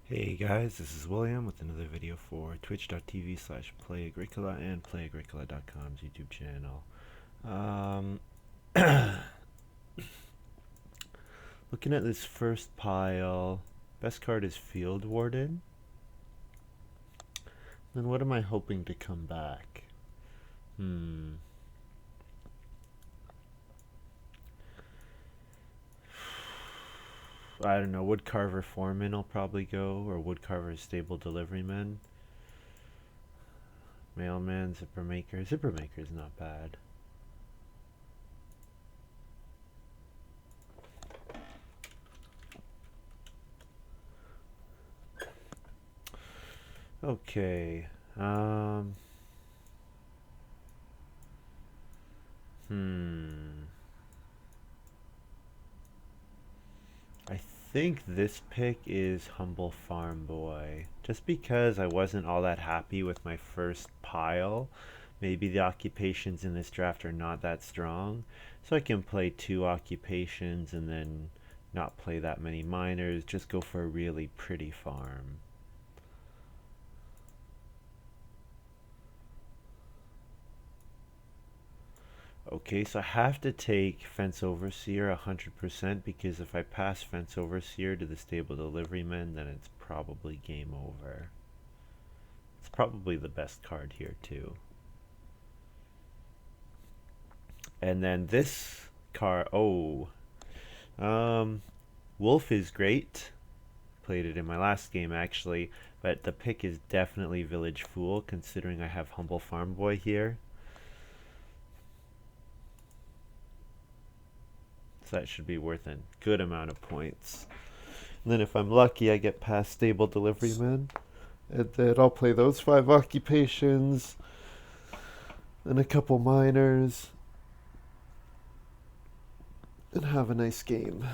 Hey guys, this is William with another video for twitch.tv/Play-agricola and Play-agricola.com's YouTube channel. Um, Looking at this first pile, best card is Field Warden. Then what am I hoping to come back? I don't know, Woodcarver Foreman I'll probably go, or Woodcarver Stable Deliveryman. Mailman, Zipper Maker. Zipper Maker is not bad. Okay. Um, hmm. I think this pick is Humble Farm Boy. Just because I wasn't all that happy with my first pile. Maybe the occupations in this draft are not that strong. So I can play 2 occupations and then not play that many minors. Just go for a really pretty farm. Okay, so I have to take Fence Overseer 100% because if I pass Fence Overseer to the Stable Deliveryman, then it's probably game over. It's probably the best card here too. And then this card, Wolf is great. Played it in my last game actually, but the pick is definitely Village Fool considering I have Humble Farm Boy here. So that should be worth a good amount of points. And then if I'm lucky, I get past Stable Deliveryman. And then I'll play those 5 occupations and a couple minors and have a nice game.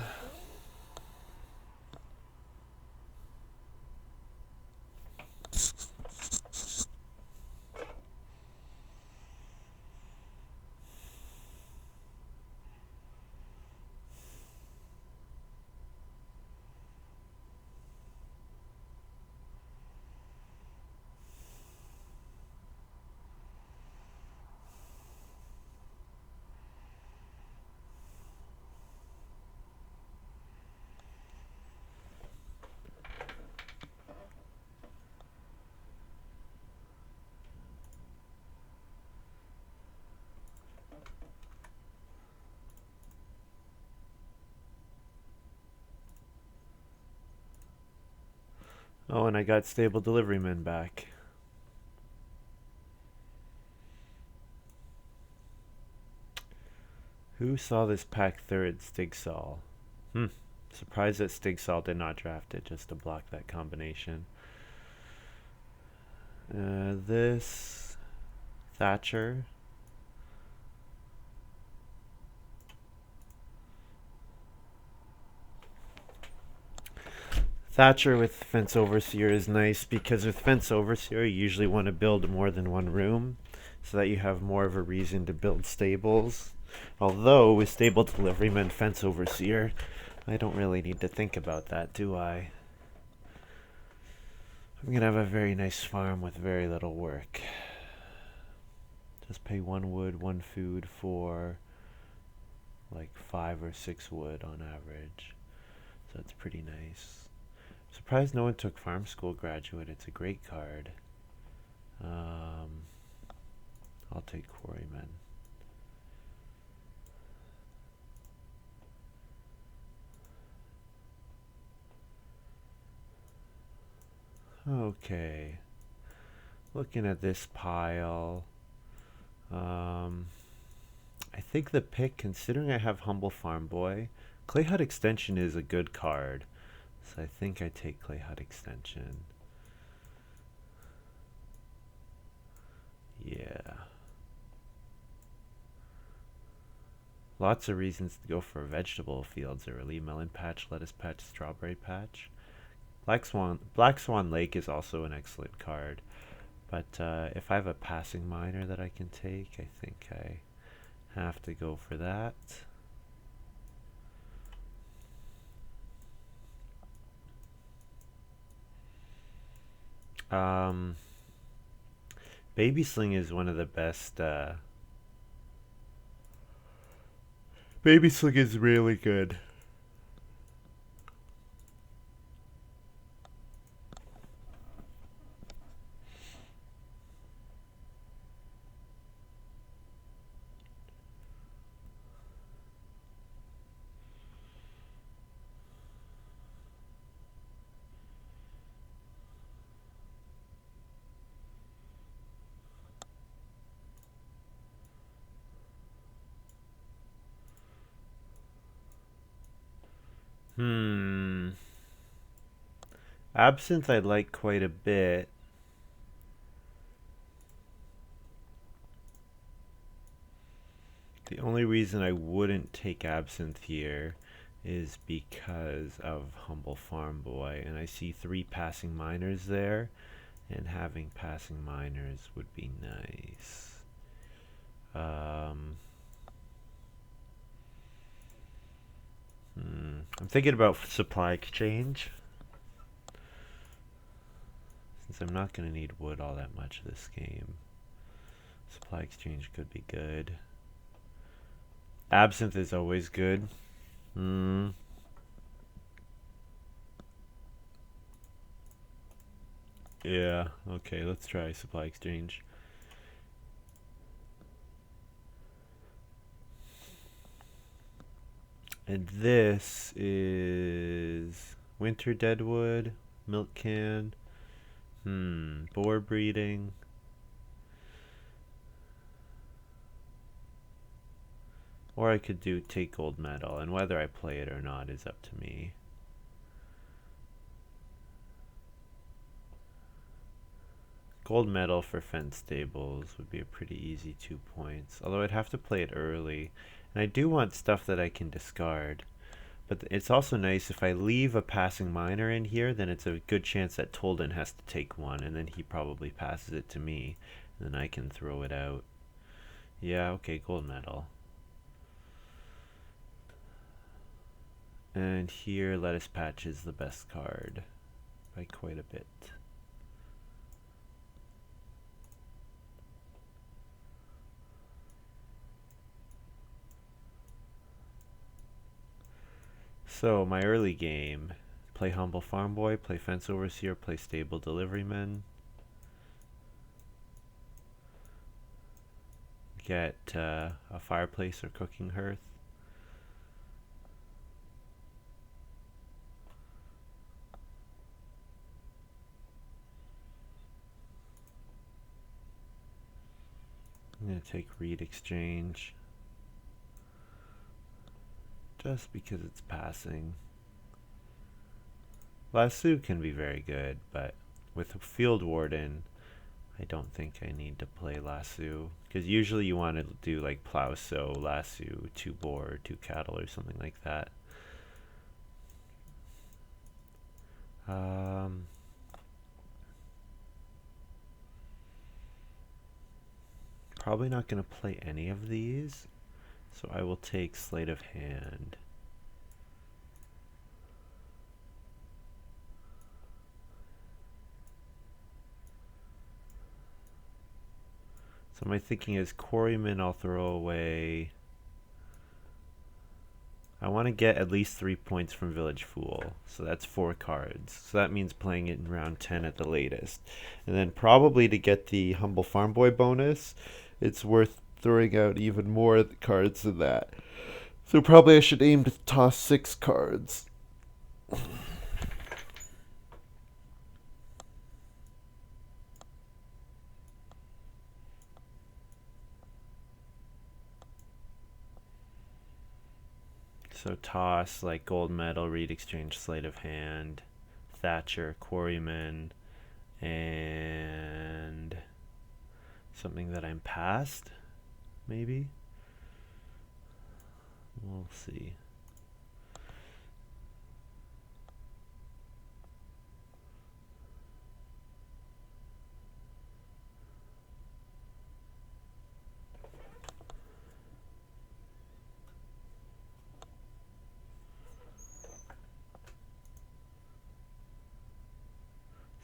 Oh, and I got Stable Deliveryman back. Who saw this pack third Stigsall? Surprised that Stigsall did not draft it just to block that combination. This Thatcher. Thatcher with Fence Overseer is nice because with Fence Overseer you usually want to build more than one room so that you have more of a reason to build stables. Although with Stable Deliveryman Fence Overseer, I don't really need to think about that, do I? I'm gonna have a very nice farm with very little work. Just pay 1 wood, 1 food for like 5 or 6 wood on average. So that's pretty nice. Surprised no one took Farm School Graduate. It's a great card. I'll take Quarryman. Okay. Looking at this pile, I think the pick, considering I have Humble Farm Boy, Clay Hut Extension is a good card. So I think I take Clay Hut Extension. Yeah. Lots of reasons to go for vegetable fields early. Melon patch, lettuce patch, strawberry patch. Black Swan Lake is also an excellent card. But if I have a passing miner that I can take, I think I have to go for that. Um, Baby Sling is one of the best. Baby Sling is really good. Hmm. Absinthe I like quite a bit. The only reason I wouldn't take Absinthe here is because of Humble Farm Boy, and I see 3 passing minors there, and having passing minors would be nice. Um, I'm thinking about supply exchange, since I'm not going to need wood all that much this game. Supply exchange could be good. Absinthe is always good. Hmm. Yeah, okay, let's try supply exchange. And this is winter deadwood, milk can, boar breeding. Or I could do take gold medal, and whether I play it or not is up to me. Gold medal for fence stables would be a pretty easy 2 points, although I'd have to play it early. And I do want stuff that I can discard. But it's also nice if I leave a passing minor in here, then it's a good chance that Tolden has to take one, and then he probably passes it to me, and then I can throw it out. Yeah, okay, gold medal. And here, lettuce patch is the best card by quite a bit. So my early game: play Humble Farm Boy, play Fence Overseer, play Stable Deliveryman. Get a fireplace or cooking hearth. I'm going to take Reed Exchange, just because it's passing. Lasso can be very good, but with Field Warden, I don't think I need to play Lasso, because usually you want to do like Plow Sow, Lasso, 2 boar, 2 cattle, or something like that. Probably not going to play any of these, so I will take Sleight of Hand. So my thinking is Quarryman I'll throw away. I want to get at least 3 points from Village Fool, so that's 4 cards. So that means playing it in round 10 at the latest. And then probably to get the Humble Farm Boy bonus, it's worth throwing out even more cards than that. So probably I should aim to toss 6 cards. So toss like gold medal, Reed Exchange, Sleight of Hand, Thatcher, Quarryman, and something that I'm past, maybe? We'll see.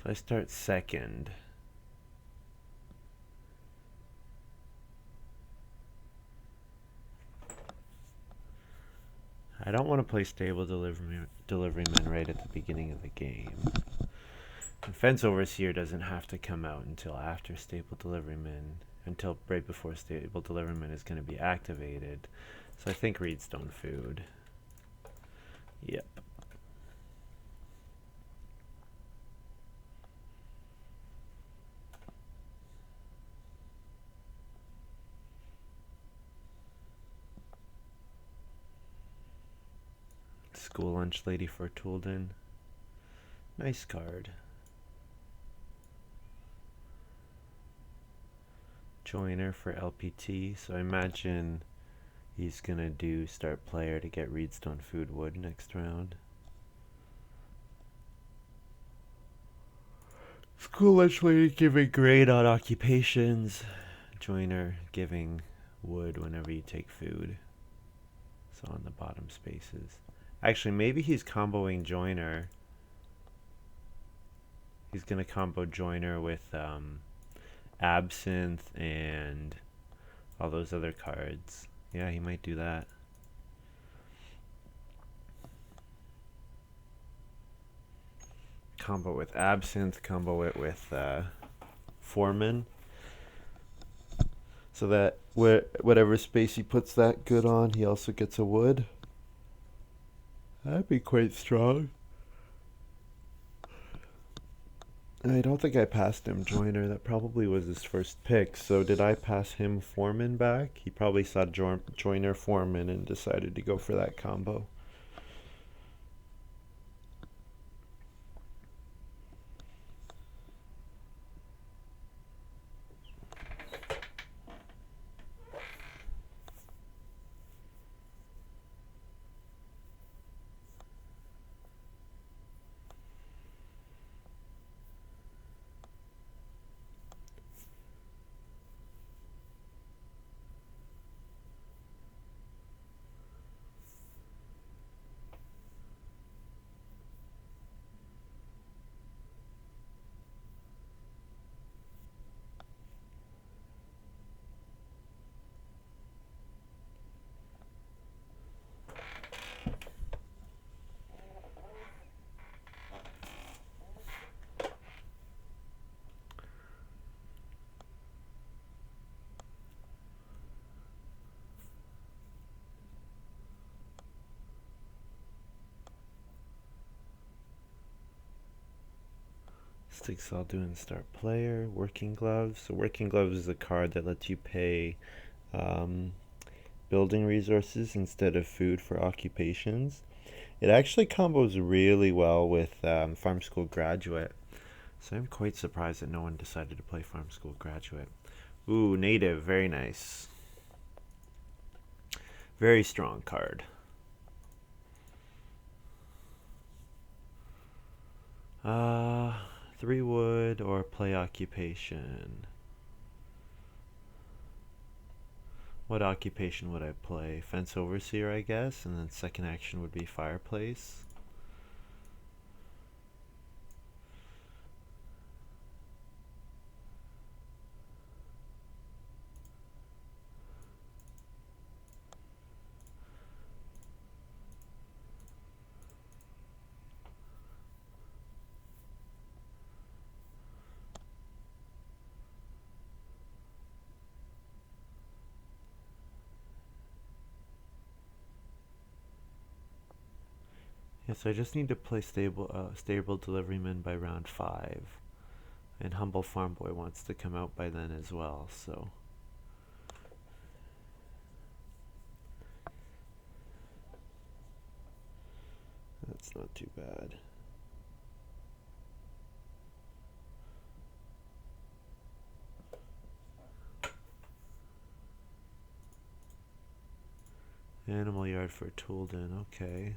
So I start second. I don't want to play stable deliveryman right at the beginning of the game. And fence overseer doesn't have to come out until after stable deliveryman, until right before stable deliveryman is going to be activated. So I think reedstone food. Yep. School lunch lady for Toolden. Nice card. Joiner for LPT. So I imagine he's gonna do start player to get reedstone food wood next round. School lunch lady giving grade on occupations. Joiner giving wood whenever you take food. So on the bottom spaces. Actually, maybe he's comboing joiner. He's gonna combo joiner with absinthe and all those other cards. Yeah, he might do that. Combo with absinthe, combo it with foreman. So that whatever space he puts that good on, he also gets a wood. That'd be quite strong. I don't think I passed him Joiner. That probably was his first pick. So did I pass him Foreman back? He probably saw Joiner Foreman and decided to go for that combo. Sticks all doing start player. Working gloves. So working gloves is a card that lets you pay building resources instead of food for occupations. It actually combos really well with Farm School Graduate. So I'm quite surprised that no one decided to play Farm School Graduate. Ooh, native, very nice. Very strong card. Uh, 3 wood or play occupation. What occupation would I play? Fence overseer, I guess, and then second action would be fireplace. Yeah, so I just need to play stable deliveryman by round 5. And Humble Farm Boy wants to come out by then as well, so. That's not too bad. Animal yard for Toolden, okay.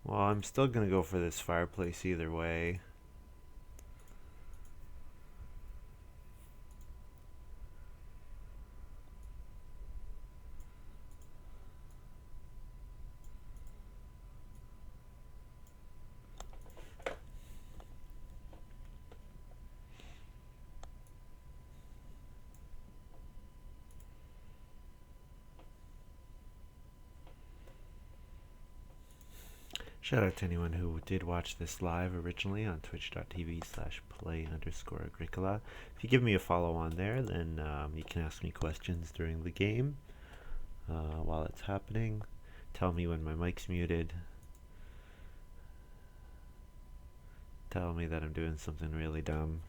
Well, I'm still gonna go for this fireplace either way. Shout out to anyone who did watch this live originally on twitch.tv/play_agricola. If you give me a follow on there, then you can ask me questions during the game while it's happening. Tell me when my mic's muted. Tell me that I'm doing something really dumb.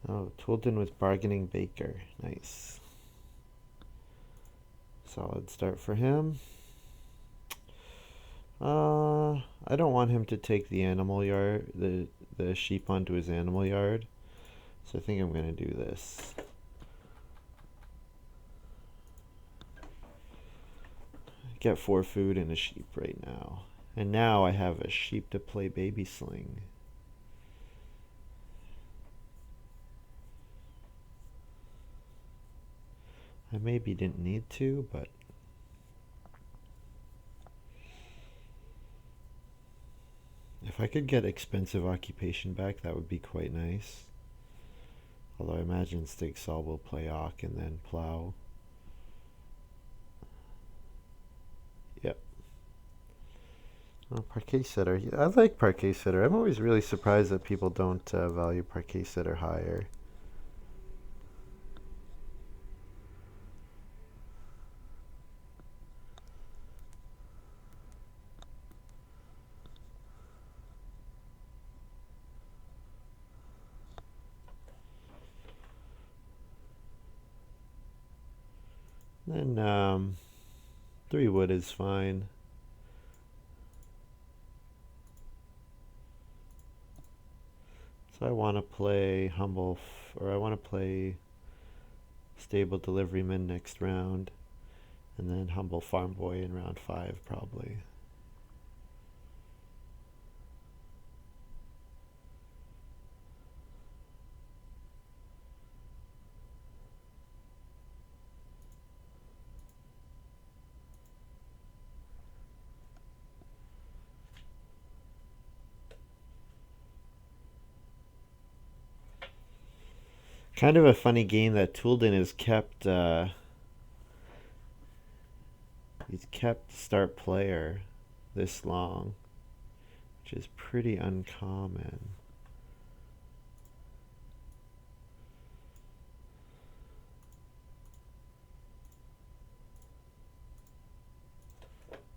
Oh, Toolden with Bargaining Baker. Nice. Solid start for him. I don't want him to take the animal yard, the sheep onto his animal yard. So I think I'm going to do this. Get 4 food and a sheep right now. And now I have a sheep to play baby sling. I maybe didn't need to, but if I could get expensive occupation back, that would be quite nice. Although I imagine Stigsall will play Ock and then plow. Yep. Oh, Parquet Setter. I like Parquet Setter. I'm always really surprised that people don't value Parquet Setter higher. Then 3 wood is fine. So I want to play or I want to play Stable Deliveryman next round, and then Humble Farm Boy in round 5 probably. Kind of a funny game that Toolden has kept. He's kept start player this long, which is pretty uncommon.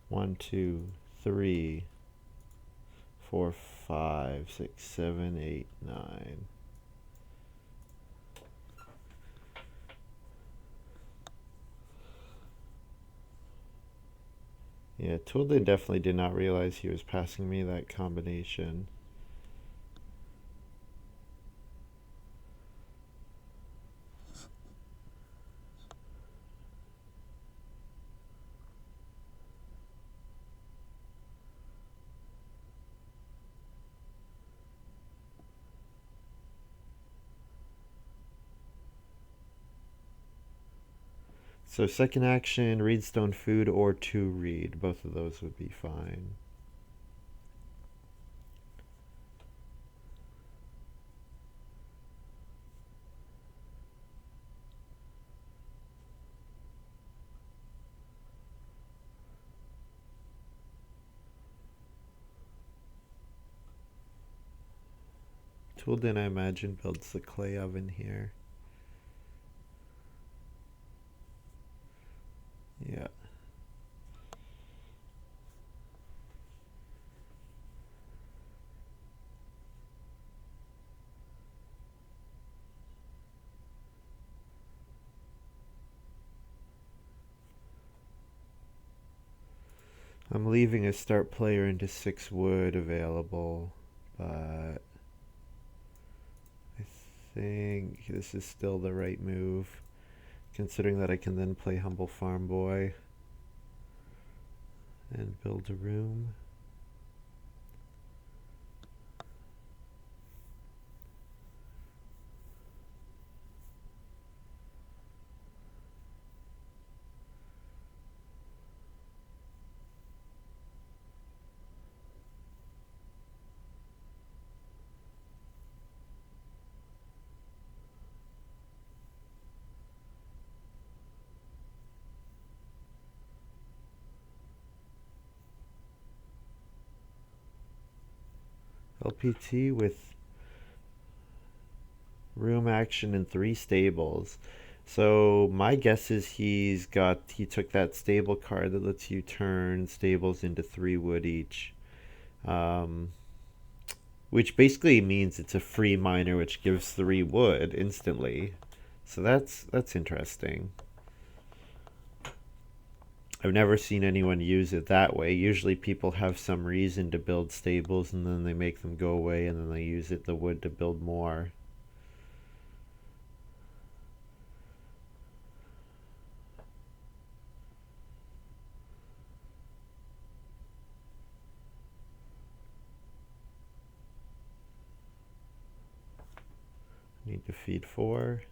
One, two, three, 4, 5, 6, 7, 8, 9. Yeah, Toolden definitely did not realize he was passing me that combination. So second action, read stone food or 2 read. Both of those would be fine. Toolden, I imagine, builds the clay oven here. Yeah. I'm leaving a start player into 6 wood available, but I think this is still the right move considering that I can then play Humble Farm Boy and build a room. LPT with room action and 3 stables. So my guess is he took that stable card that lets you turn stables into 3 wood each. Um, which basically means it's a free miner which gives 3 wood instantly. So that's interesting. I've never seen anyone use it that way. Usually people have some reason to build stables and then they make them go away and then they use the wood to build more. Need to feed 4.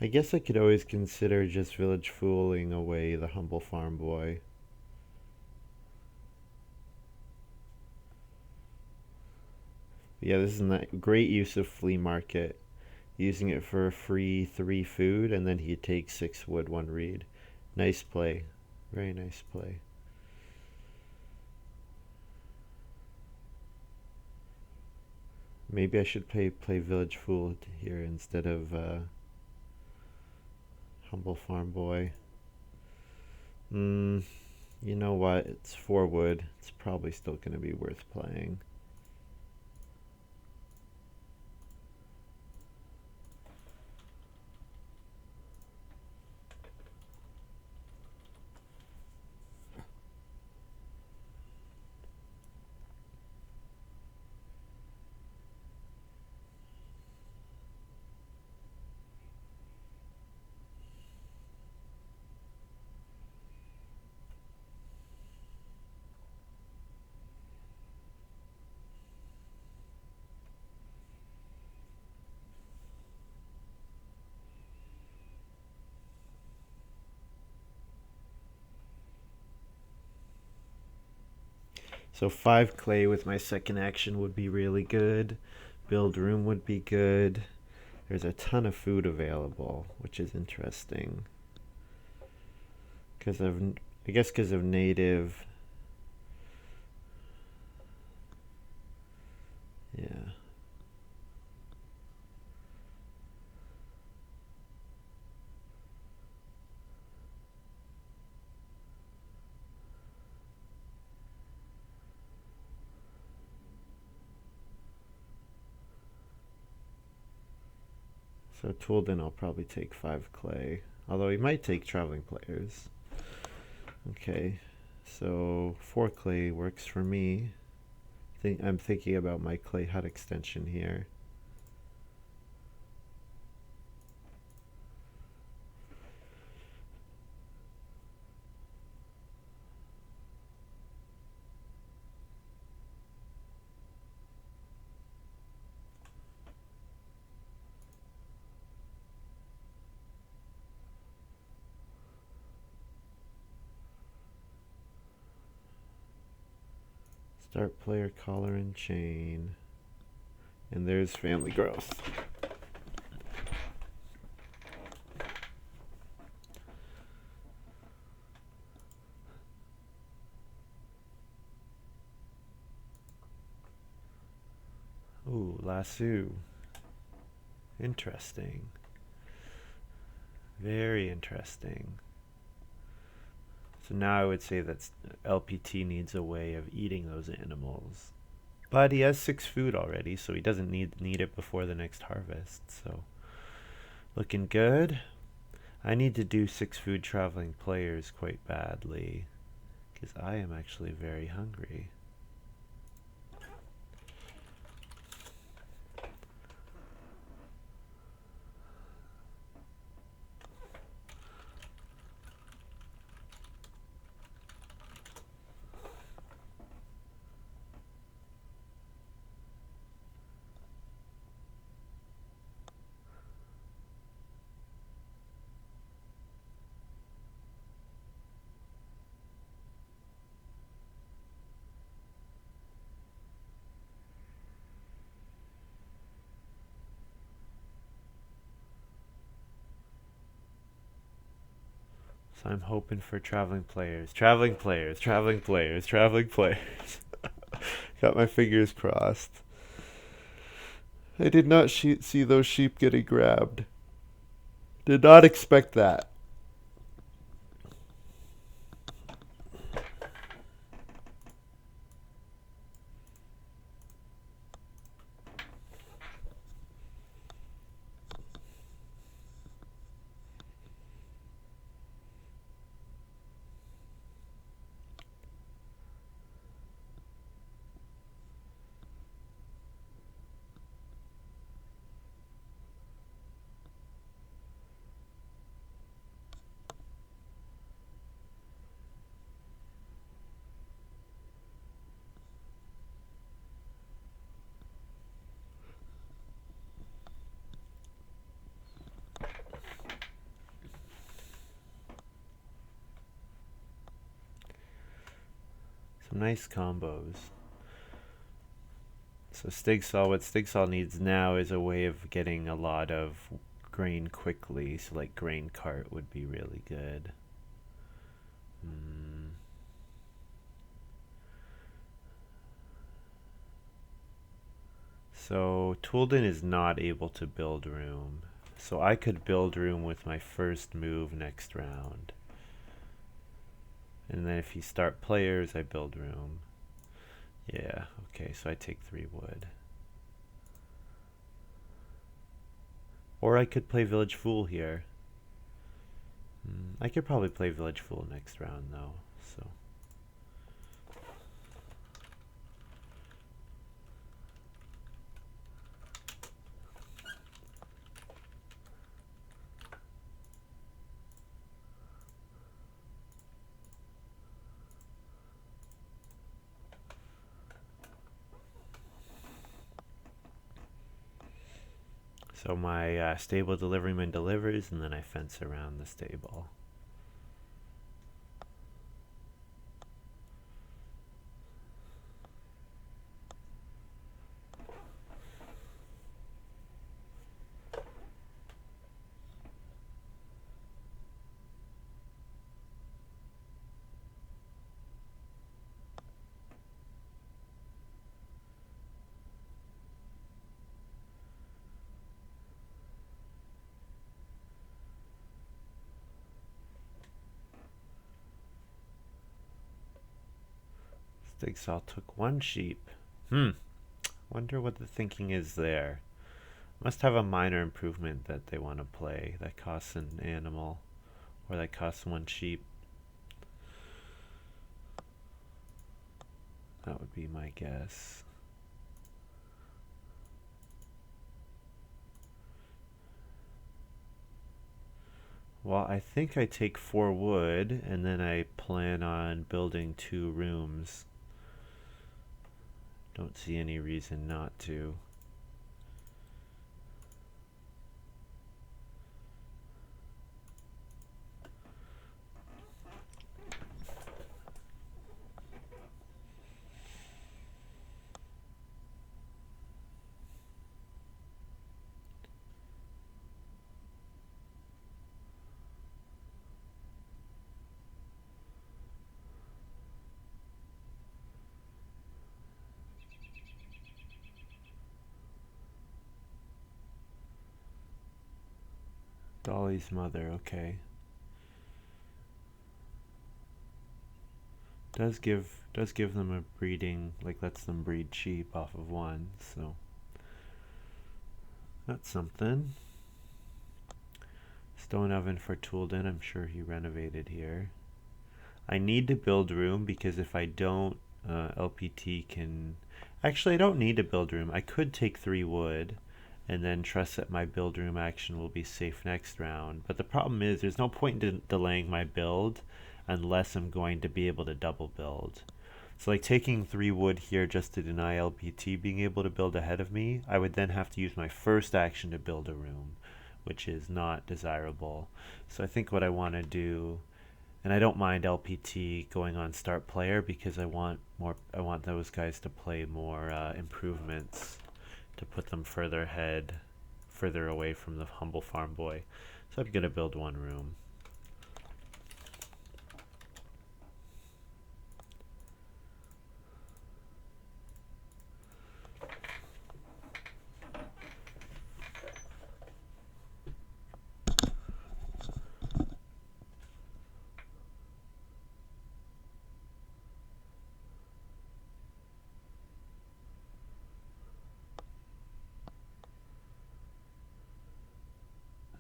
I guess I could always consider just village fooling away the humble farm boy. But yeah, this is a great use of flea market. Using it for a free 3 food, and then he takes 6 wood, 1 reed. Nice play. Very nice play. Maybe I should play Village Fool here instead of Humble Farm Boy. You know what? It's 4 wood. It's probably still going to be worth playing. So 5 clay with my second action would be really good. Build room would be good. There's a ton of food available, which is interesting. I guess because of native. Yeah. So Toolden I'll probably take 5 clay. Although he might take traveling players. Okay. So 4 clay works for me. I'm thinking about my clay hut extension here. Start player collar and chain. And there's family growth. Ooh, lasso. Interesting. Very interesting. So now I would say that LPT needs a way of eating those animals. But he has 6 food already, so he doesn't need it before the next harvest. So looking good. I need to do 6 food traveling players quite badly, because I am actually very hungry. So I'm hoping for traveling players, traveling players, traveling players, traveling players. Got my fingers crossed. I did not see those sheep getting grabbed. Did not expect that. Some nice combos. So what Stigsaw needs now is a way of getting a lot of grain quickly. So like grain cart would be really good. So Toolden is not able to build room. So I could build room with my first move next round. And then if you start players, I build room. Yeah, okay, so I take 3 wood. Or I could play Village Fool here. I could probably play Village Fool next round though, so. So my stable deliveryman delivers, and then I fence around the stable. Jigsaw took 1 sheep. Wonder what the thinking is there. Must have a minor improvement that they want to play that costs an animal, or that costs 1 sheep. That would be my guess. Well, I think I take 4 wood, and then I plan on building 2 rooms. Don't see any reason not to. Dolly's mother, okay. Does give them a breeding, like lets them breed sheep off of 1, so that's something. Stone oven for Toolden. I'm sure he renovated here. I need to build room because if I don't, LPT can... Actually, I don't need to build room. I could take 3 wood and then trust that my build room action will be safe next round. But the problem is there's no point in delaying my build unless I'm going to be able to double build. So like taking 3 wood here just to deny LPT being able to build ahead of me, I would then have to use my first action to build a room, which is not desirable. So I think what I want to do, and I don't mind LPT going on start player because I want those guys to play more improvements to put them further ahead, further away from the humble farm boy. So I'm gonna build 1 room.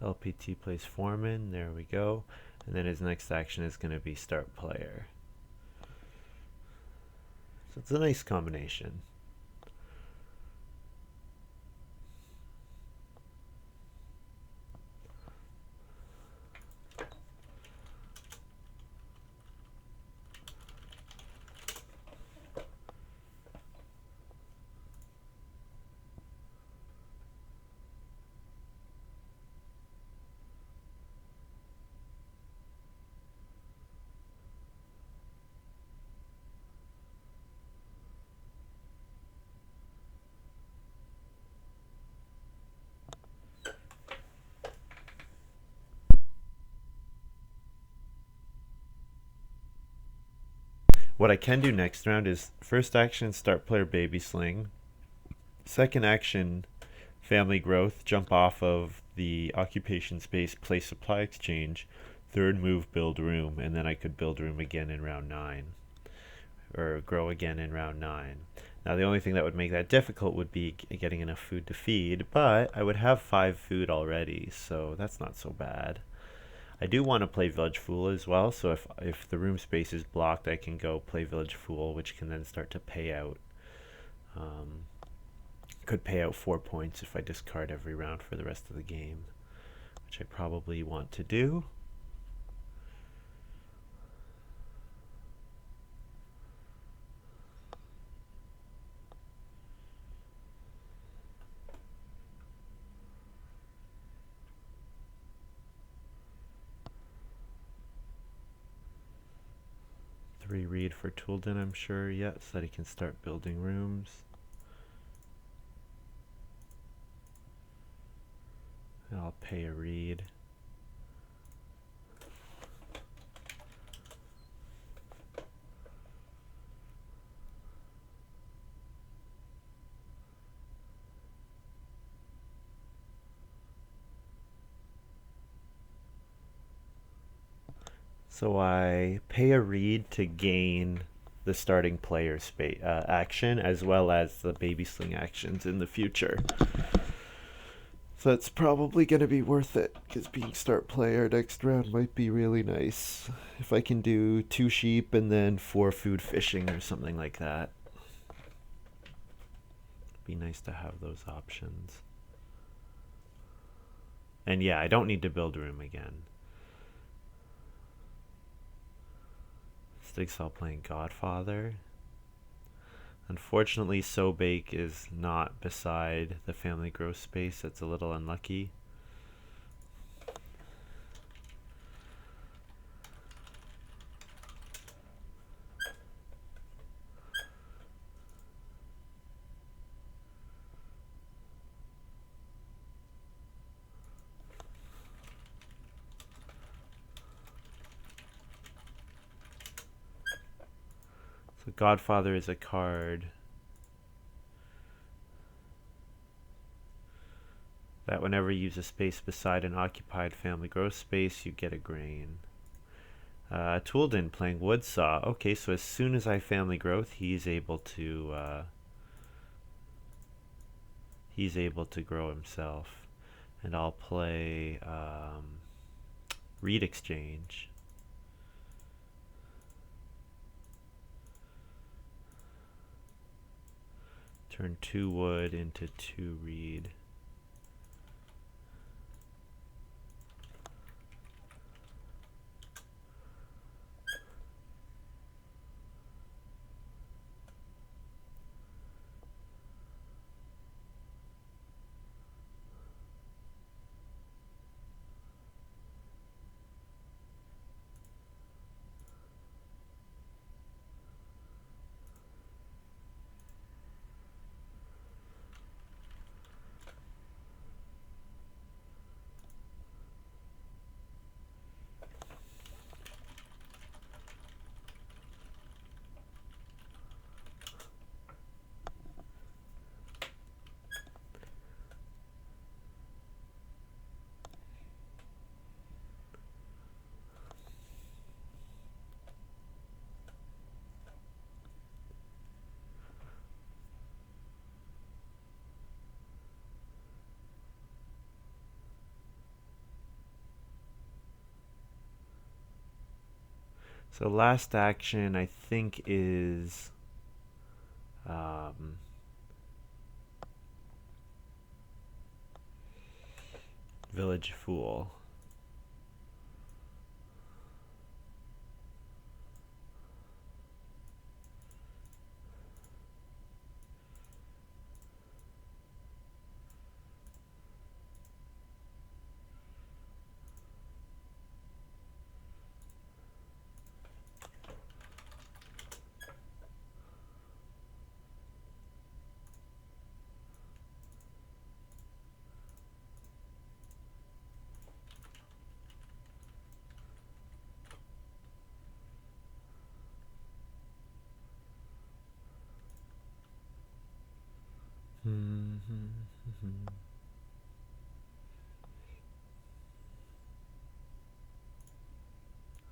LPT plays foreman, there we go. And then his next action is going to be start player. So it's a nice combination. What I can do next round is first action, start player baby sling. Second action, family growth, jump off of the occupation space, play supply exchange. Third move, build room, and then I could build room again in round 9. Or grow again in round 9. Now the only thing that would make that difficult would be getting enough food to feed, but I would have 5 food already, so that's not so bad. I do want to play Village Fool as well, so if the room space is blocked, I can go play Village Fool, which can then start to pay out. Could pay out 4 points if I discard every round for the rest of the game, which I probably want to do. Read for Toolden, I'm sure, so that he can start building rooms. And I'll pay a read. So I pay a read to gain the starting player action as well as the baby sling actions in the future. So that's probably going to be worth it because being start player next round might be really nice. If I can do 2 sheep and then 4 food fishing or something like that. Be nice to have those options. And yeah, I don't need to build room again. Stigsaw playing Godfather. Unfortunately, Sobake is not beside the family growth space. That's a little unlucky. So Godfather is a card that whenever you use a space beside an occupied family growth space, you get a grain. Toolden playing Woodsaw. Okay, so as soon as I family growth, he's able to grow himself. And I'll play Reed exchange. Turn 2 wood into 2 reed. So last action I think is Village Fool.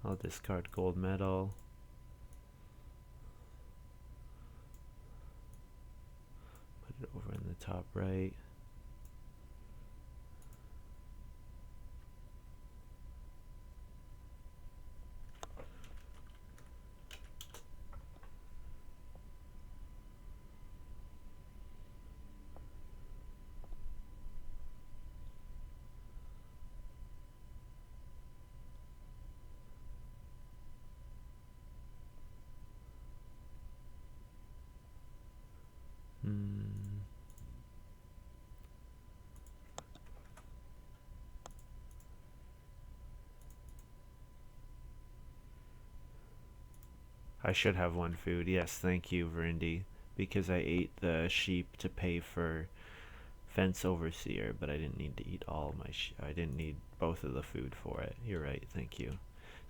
I'll discard gold medal. Put it over in the top right. I should have one food. Yes, thank you, Verindy. Because I ate the sheep to pay for fence overseer, but I didn't need to eat all my I didn't need both of the food for it. You're right, thank you.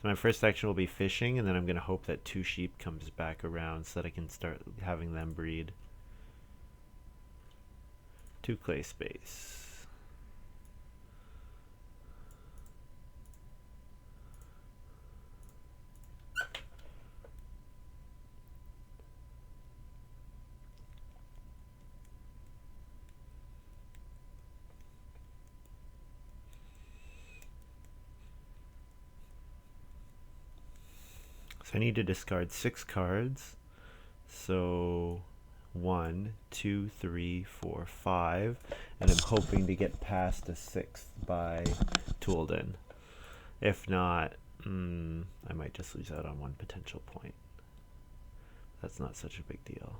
So my first action will be fishing, and then I'm going to hope that 2 sheep comes back around so that I can start having them breed. 2 clay space. So I need to discard 6 cards. So 1, 2, 3, 4, 5, and I'm hoping to get past a 6th by Toolden. If not, I might just lose out on 1 potential point. That's not such a big deal.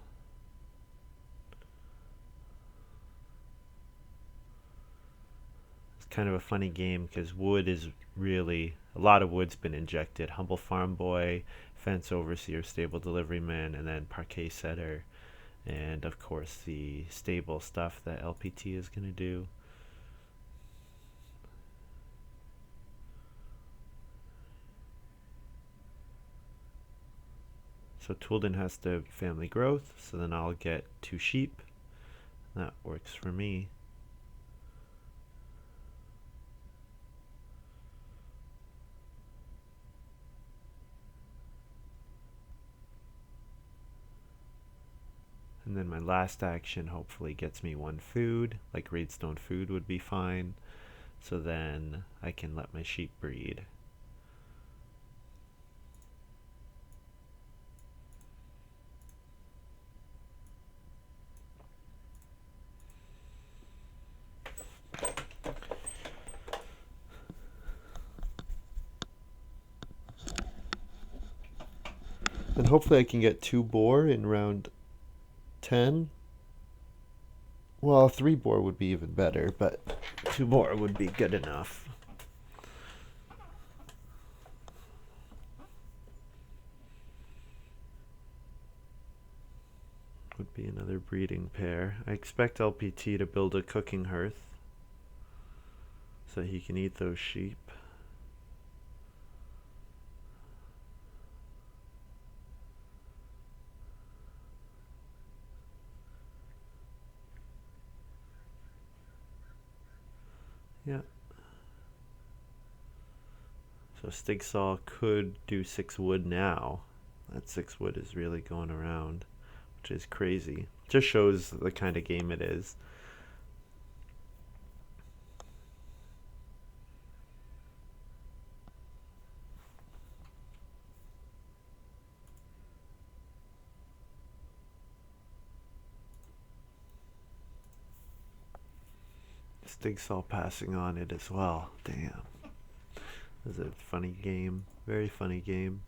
It's kind of a funny game because wood is really, a lot of wood's been injected. Humble Farm Boy, Fence Overseer, Stable Deliveryman, and then Parquet Setter. And of course the stable stuff that LPT is going to do. So Toolden has to family growth, so then I'll get 2 sheep. That works for me. And then my last action hopefully gets me 1 food, like Raidstone food would be fine. So then I can let my sheep breed. And hopefully I can get 2 boar in round 10. Well, 3 boar would be even better, but 2 boar would be good enough. Would be another breeding pair. I expect LPT to build a cooking hearth so he can eat those sheep. Yeah. So Stigsaw could do 6 wood now. That 6 wood is really going around, which is crazy. Just shows the kind of game it is. Stigsaw passing on it as well. Damn. This is a funny game. Very funny game.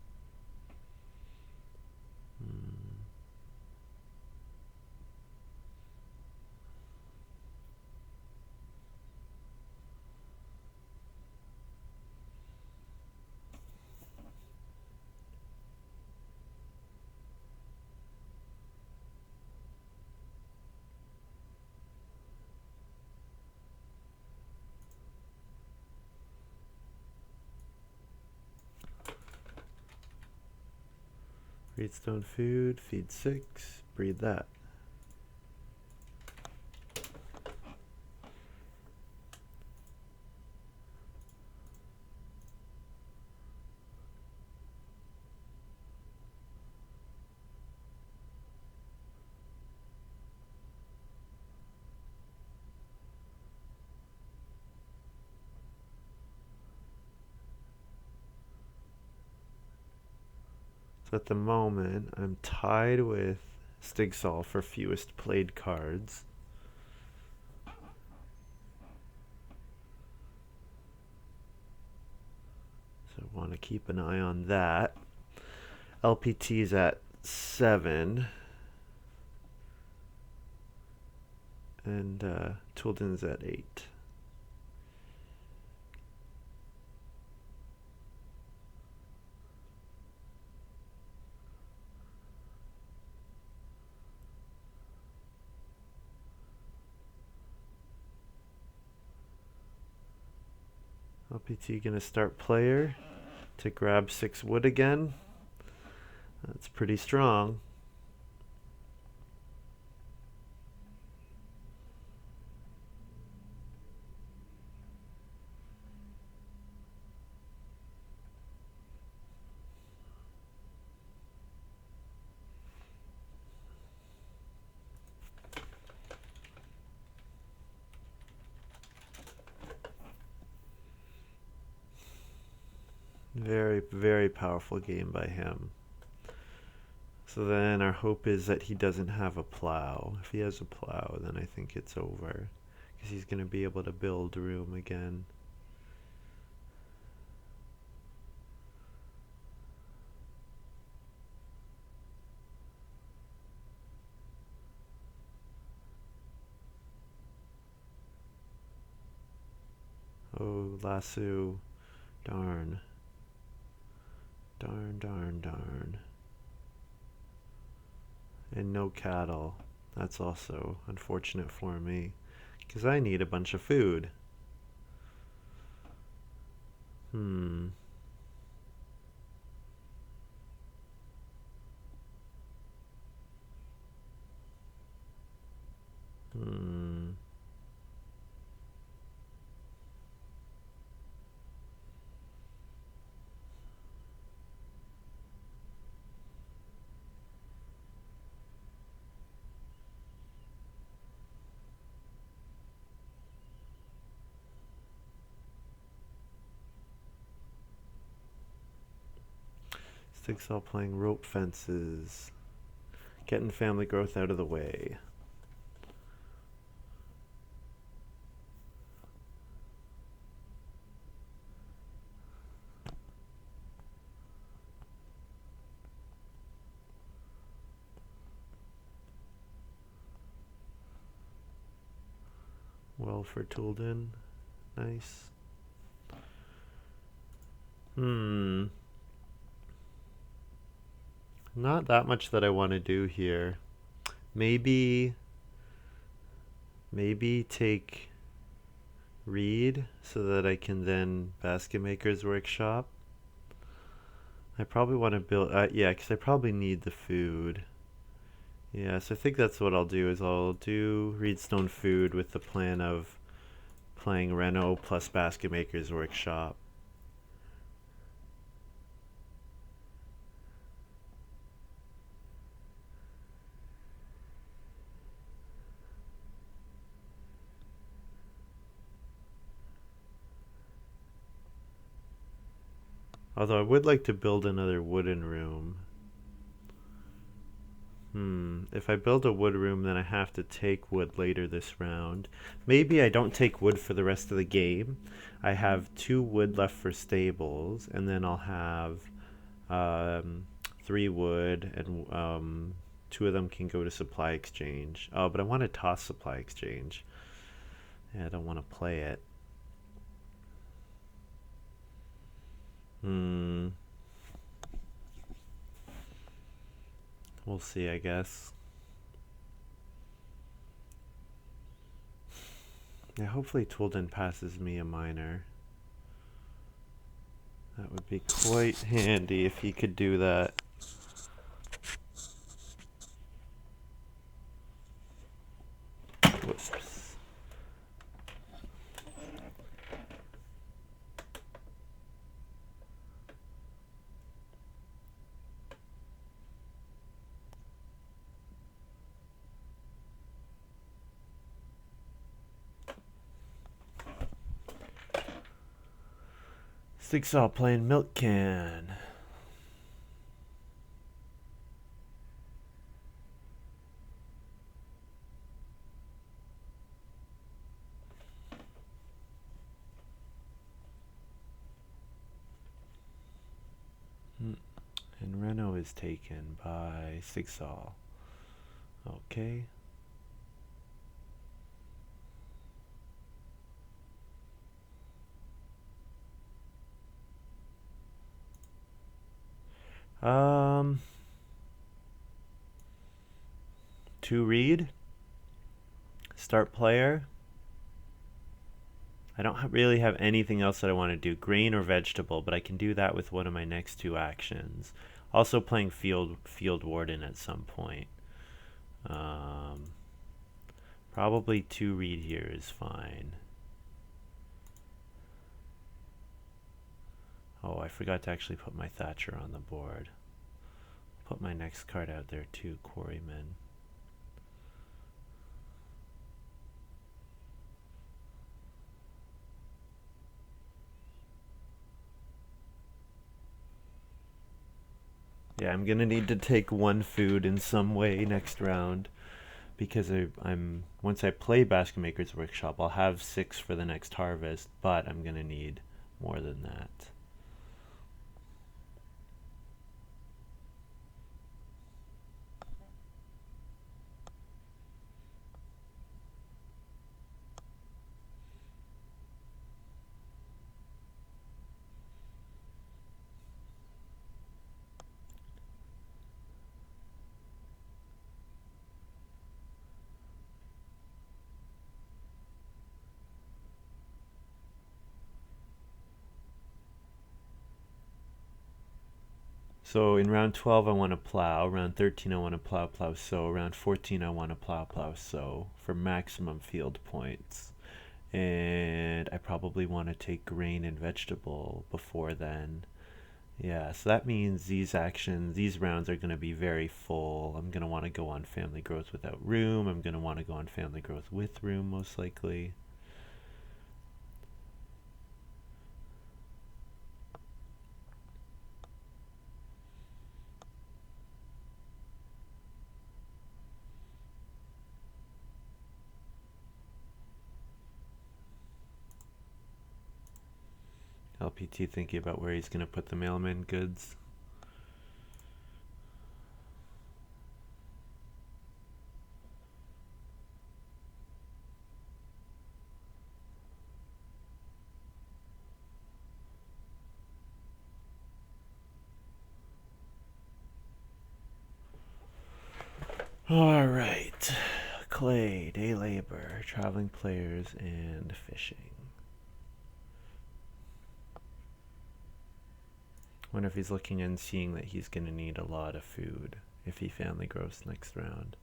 Reedstone food, feed 6, breed that. So at the moment, I'm tied with Stigsaw for fewest played cards. So I want to keep an eye on that. LPT's at 7. And Toolden's at 8. LPT gonna start player to grab 6 wood again. That's pretty strong. Very, very powerful game by him. So then our hope is that he doesn't have a plow. If he has a plow, then I think it's over. Because he's going to be able to build room again. Oh, lasso. Darn. Darn, darn, darn. And no cattle. That's also unfortunate for me. Because I need a bunch of food. Hmm. Hmm. Stigsaw playing rope fences. Getting family growth out of the way. for Toolden. Nice. Not that much that I want to do here. Maybe take Reed so that I can then Basket Maker's Workshop. I probably want to build, yeah, because I probably need the food. Yeah, so I think that's what I'll do, is I'll do Reedstone Food with the plan of playing Reno plus Basket Maker's Workshop. Although I would like to build another wooden room. If I build a wood room, then I have to take wood later this round. Maybe I don't take wood for the rest of the game. I have 2 wood left for stables, and then I'll have 3 wood, and 2 of them can go to supply exchange. Oh, but I want to toss supply exchange. Yeah, I don't want to play it. We'll see, I guess. Yeah, hopefully Toolden passes me a miner. That would be quite handy if he could do that. Whoops. Jigsaw playing Milk Can. And Reno is taken by Jigsaw. Okay. To read. Start player. I don't really have anything else that I want to do, grain or vegetable, but I can do that with one of my next 2 actions. Also playing field warden at some point. Probably 2 read here is fine. Oh, I forgot to actually put my Thatcher on the board. Put my next card out there too, Quarryman. Yeah, I'm gonna need to take 1 food in some way next round, because I'm once I play Basket Maker's Workshop, I'll have 6 for the next harvest, but I'm gonna need more than that. So in round 12 I want to plow, round 13 I want to plow, sow, round 14 I want to plow, sow for maximum field points. And I probably want to take grain and vegetable before then. Yeah, so that means these rounds are going to be very full. I'm going to want to go on family growth without room. I'm going to want to go on family growth with room, most likely. LPT thinking about where he's going to put the mailman goods. All right. Clay, day labor, traveling players, and fishing. Wonder if he's looking and seeing that he's going to need a lot of food if he family grows next round,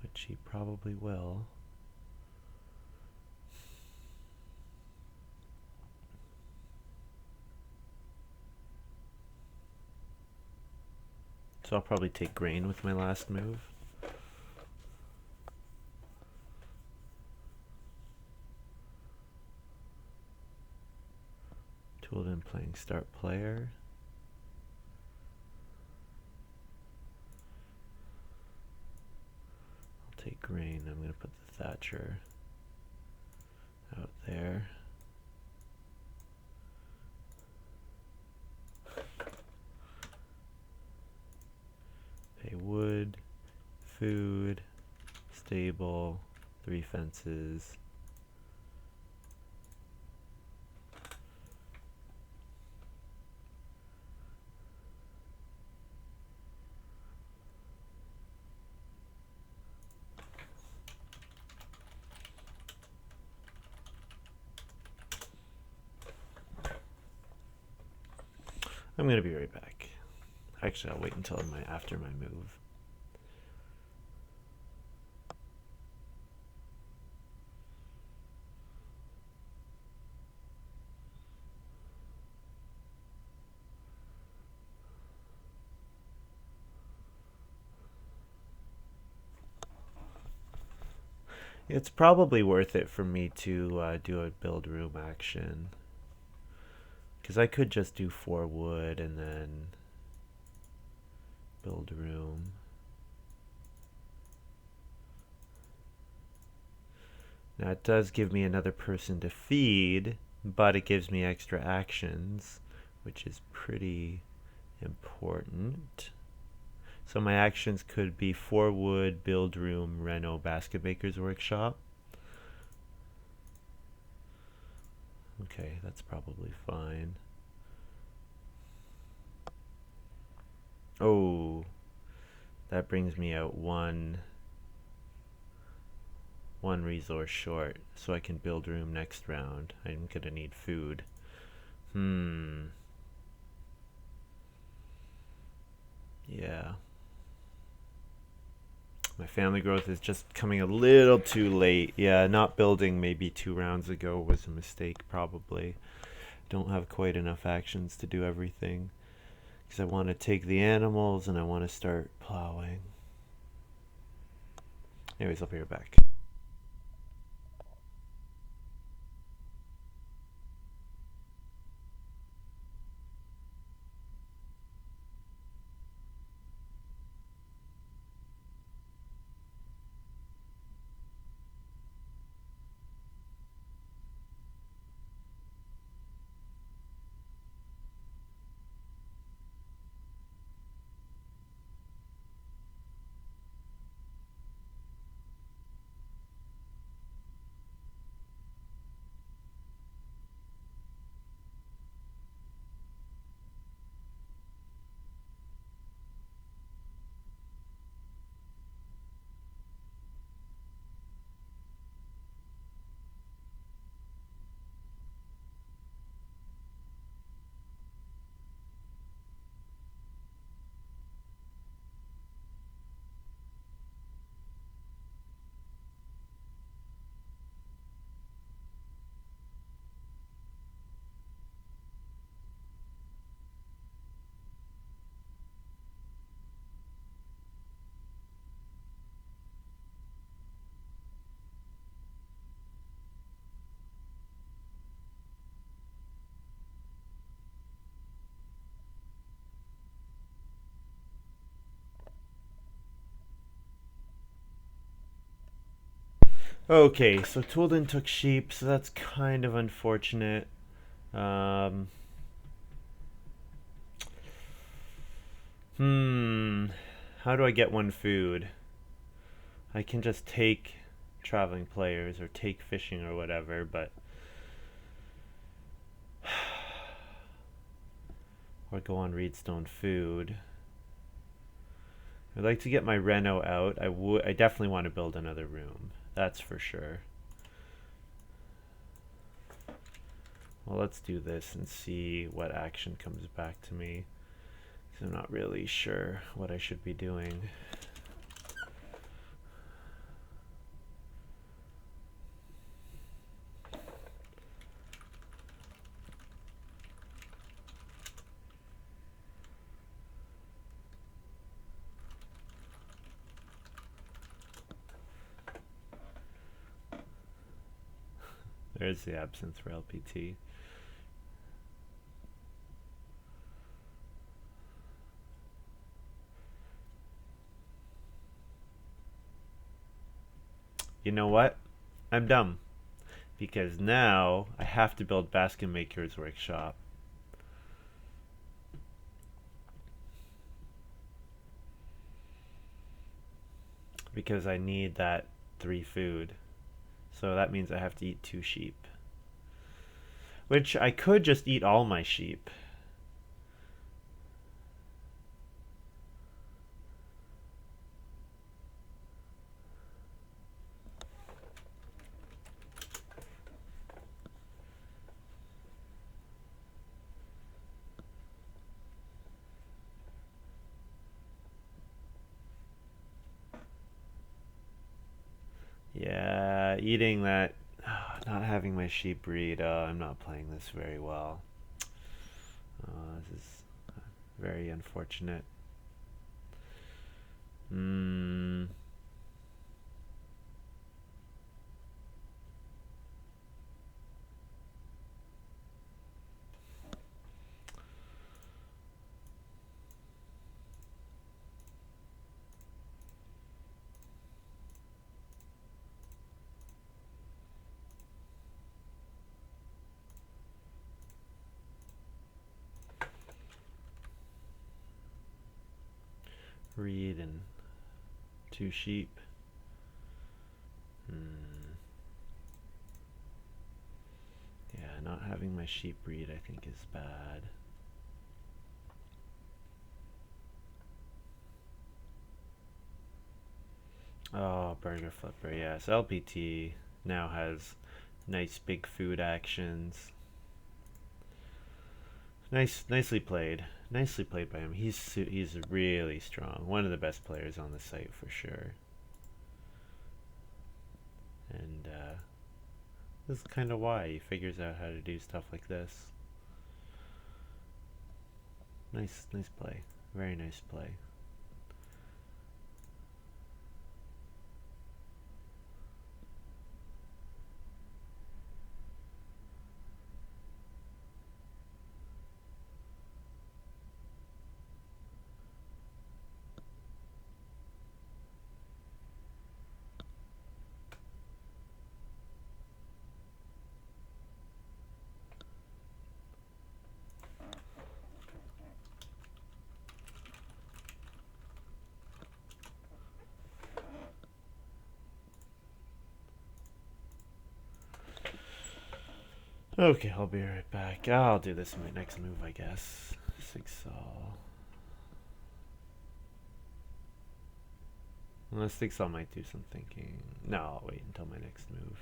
which he probably will. So I'll probably take grain with my last move. Tooled in playing start player. I'll take grain. I'm going to put the Thatcher out there. Pay wood, food, stable, 3 fences. I'm going to be right back. Actually, I'll wait until after my move. It's probably worth it for me to do a build room action. Because I could just do 4 wood and then build room. Now it does give me another person to feed, but it gives me extra actions, which is pretty important. So my actions could be 4 wood, build room, reno, basket maker's workshop. Okay, that's probably fine. Oh, that brings me out one resource short, so I can build room next round. I'm gonna need food. Yeah. My family growth is just coming a little too late. Yeah, not building maybe 2 rounds ago was a mistake, probably. Don't have quite enough actions to do everything. Because I want to take the animals and I want to start plowing. Anyways, I'll be right back. Okay, so Toolden took sheep, so that's kind of unfortunate. Um, how do I get 1 food? I can just take traveling players or take fishing or whatever, but or go on Reedstone food. I'd like to get my reno out. I definitely want to build another room. That's for sure. Well, let's do this and see what action comes back to me, because I'm not really sure what I should be doing. There's the absinthe for LPT. You know what? I'm dumb. Because now I have to build Basket Maker's Workshop. Because I need that 3 food. So that means I have to eat 2 sheep. Which I could just eat all my sheep. Yeah, eating that, not having my sheep breed, I'm not playing this very well. This is very unfortunate. Breed and 2 sheep. Yeah, not having my sheep breed I think is bad. Oh, Burger Flipper, yes. LPT now has nice big food actions. Nicely played. Nicely played by him. He's really strong. One of the best players on the site for sure. And this is kind of why he figures out how to do stuff like this. Nice play. Very nice play. Okay, I'll be right back. I'll do this in my next move, I guess. 6 all. Unless 6 all might do some thinking. No, I'll wait until my next move.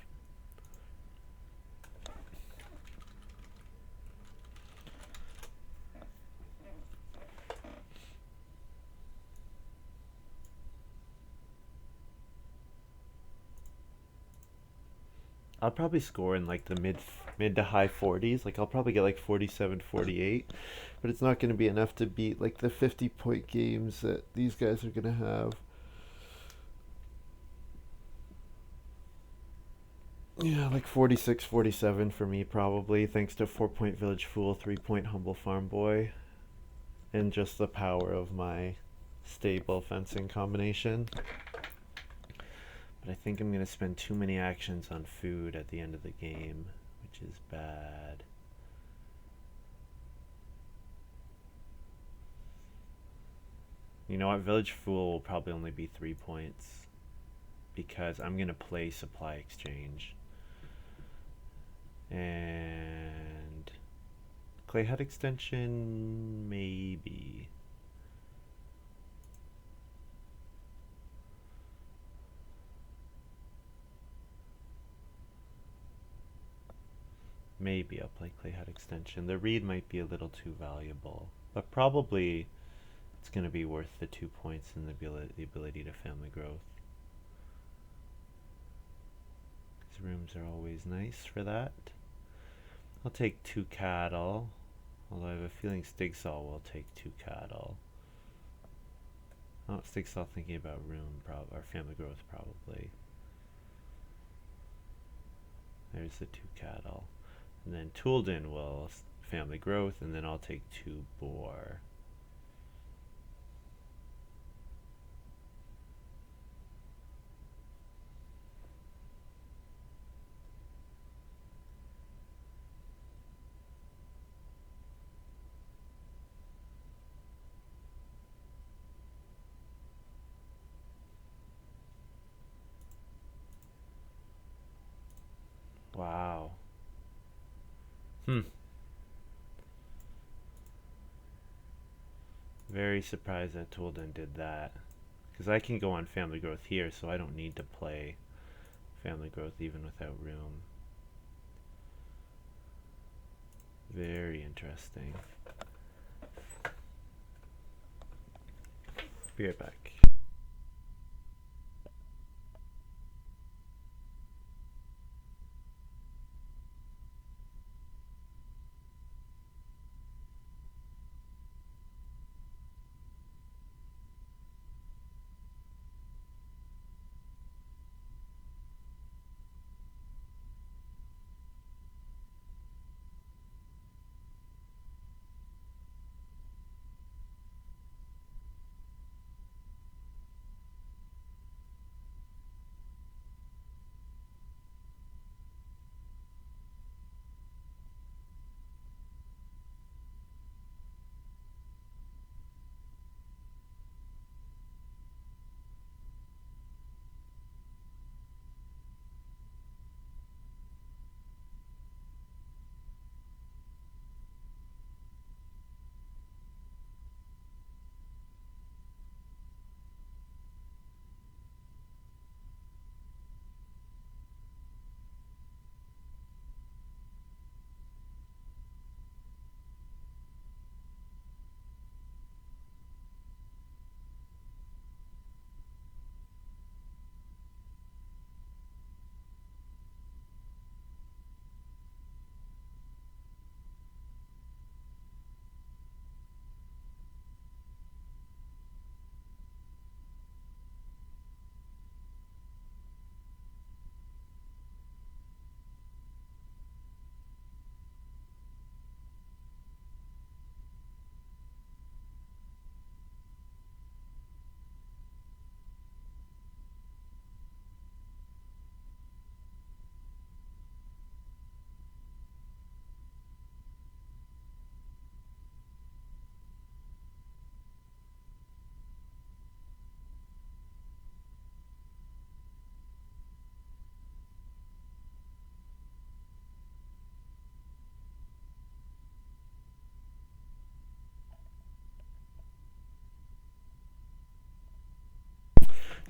I'll probably score in like the mid to high 40s. Like I'll probably get like 47, 48, but it's not going to be enough to beat like the 50-point games that these guys are going to have. Yeah, like 46, 47 for me probably, thanks to 4-point Village Fool, 3-point Humble Farm Boy, and just the power of my stable fencing combination. But I think I'm going to spend too many actions on food at the end of the game, which is bad. You know what? Village Fool will probably only be 3 points because I'm going to play Supply Exchange. And Clay Hut Extension, maybe. maybe I'll play clay hut extension. The reed might be a little too valuable, but probably it's going to be worth the 2 points and the ability to family growth. These rooms are always nice for that. I'll take 2 cattle, although I have a feeling Stigsaw will take 2 cattle. Oh, Stigsaw thinking about or family growth probably. There's the 2 cattle. And then Toolden will family growth, and then I'll take 2 boar. Wow. Very surprised that Toolden did that. Because I can go on family growth here, so I don't need to play family growth even without room. Very interesting. Be right back.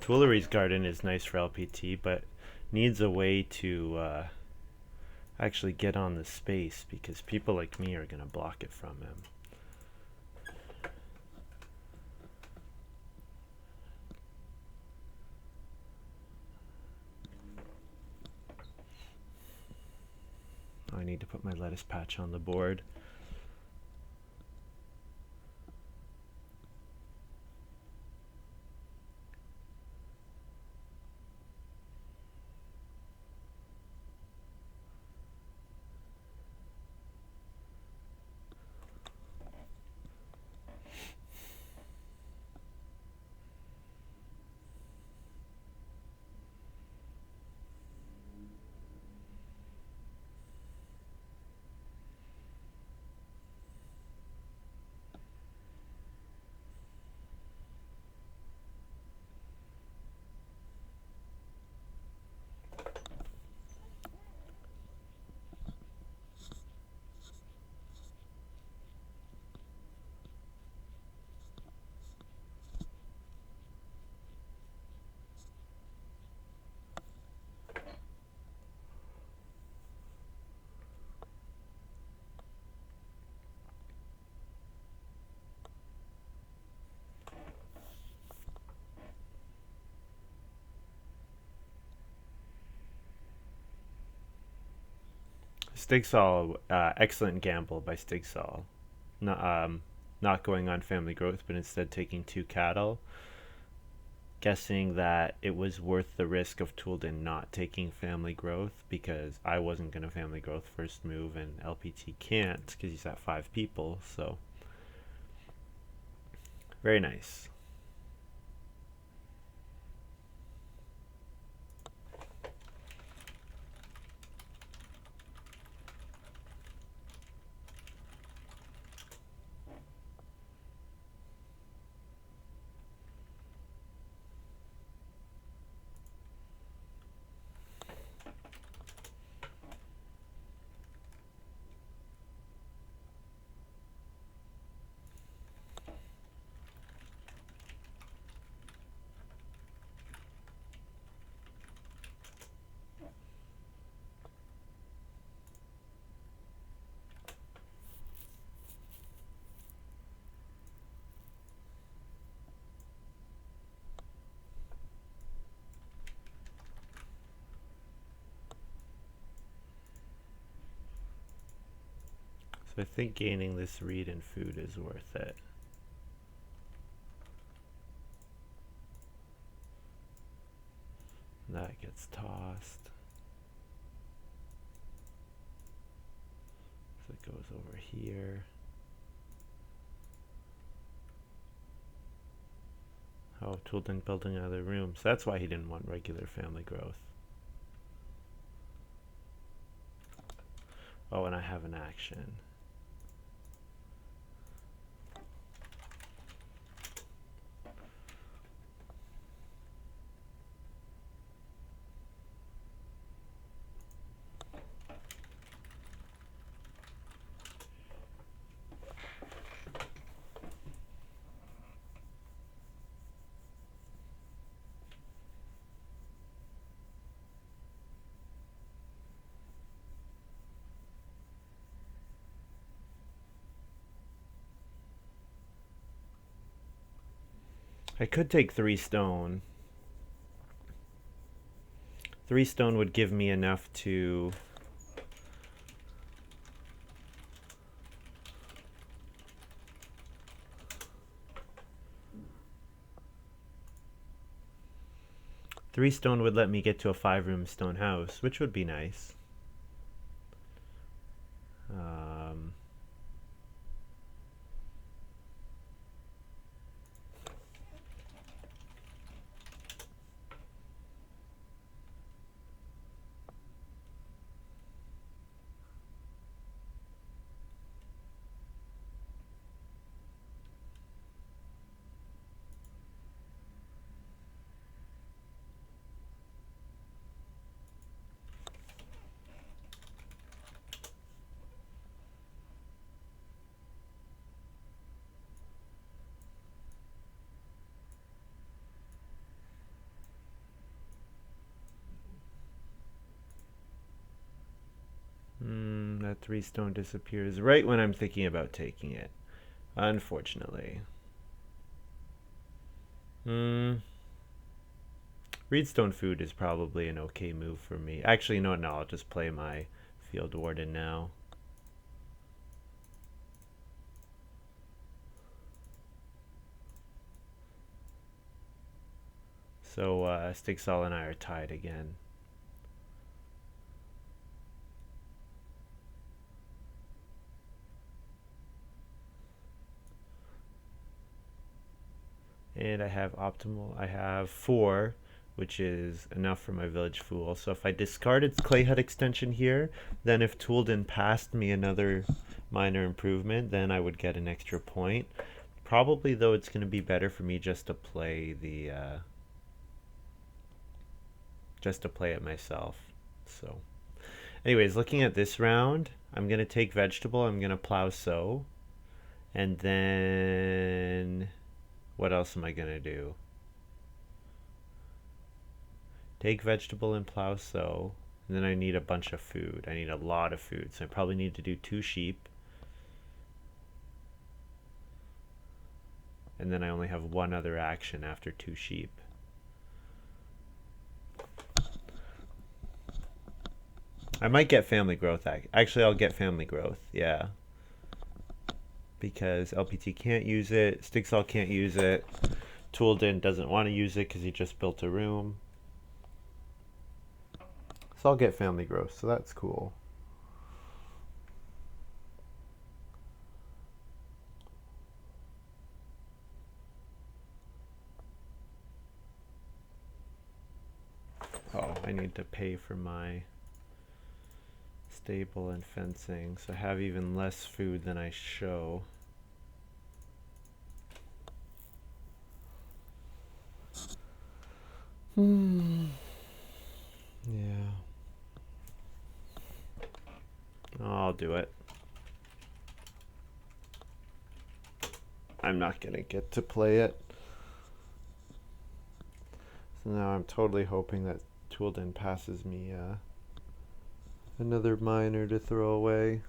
Tuileries Garden is nice for LPT, but needs a way to actually get on the space because people like me are going to block it from him. I need to put my lettuce patch on the board. Stigsall, excellent gamble by Stigsall. Not going on family growth, but instead taking 2 cattle. Guessing that it was worth the risk of Toolden not taking family growth because I wasn't going to family growth first move and LPT can't because he's at 5 people. So, very nice. So I think gaining this read and food is worth it. That gets tossed. So it goes over here. Oh, Toolden building another room. So that's why he didn't want regular family growth. Oh, and I have an action. I could take 3 stone. 3 stone would give me enough to... Three stone would let me get to a 5-room stone house, which would be nice. That 3 stone disappears right when I'm thinking about taking it. Unfortunately. Reedstone food is probably an okay move for me. Actually, no, I'll just play my Field Warden now. So Stigsall and I are tied again. And I have optimal. I have 4, which is enough for my village fool. So if I discarded clay hut extension here, then if Toolden passed me another minor improvement, then I would get an extra point. Probably though, it's going to be better for me just to play the it myself. So, anyways, looking at this round, I'm going to take vegetable. I'm going to plow sow, and then what else am I going to do? Take vegetable and plow sow. And then I need a bunch of food. I need a lot of food. So I probably need to do 2 sheep. And then I only have 1 other action after 2 sheep. I might get family growth. Actually, I'll get family growth. Yeah, because LPT can't use it. Stigsall can't use it. Toolden doesn't want to use it because he just built a room. So I'll get family growth. So that's cool. Oh, I need to pay for my stable and fencing, so I have even less food than I show. Yeah. I'll do it. I'm not gonna get to play it. So now I'm totally hoping that Toolden passes me another miner to throw away.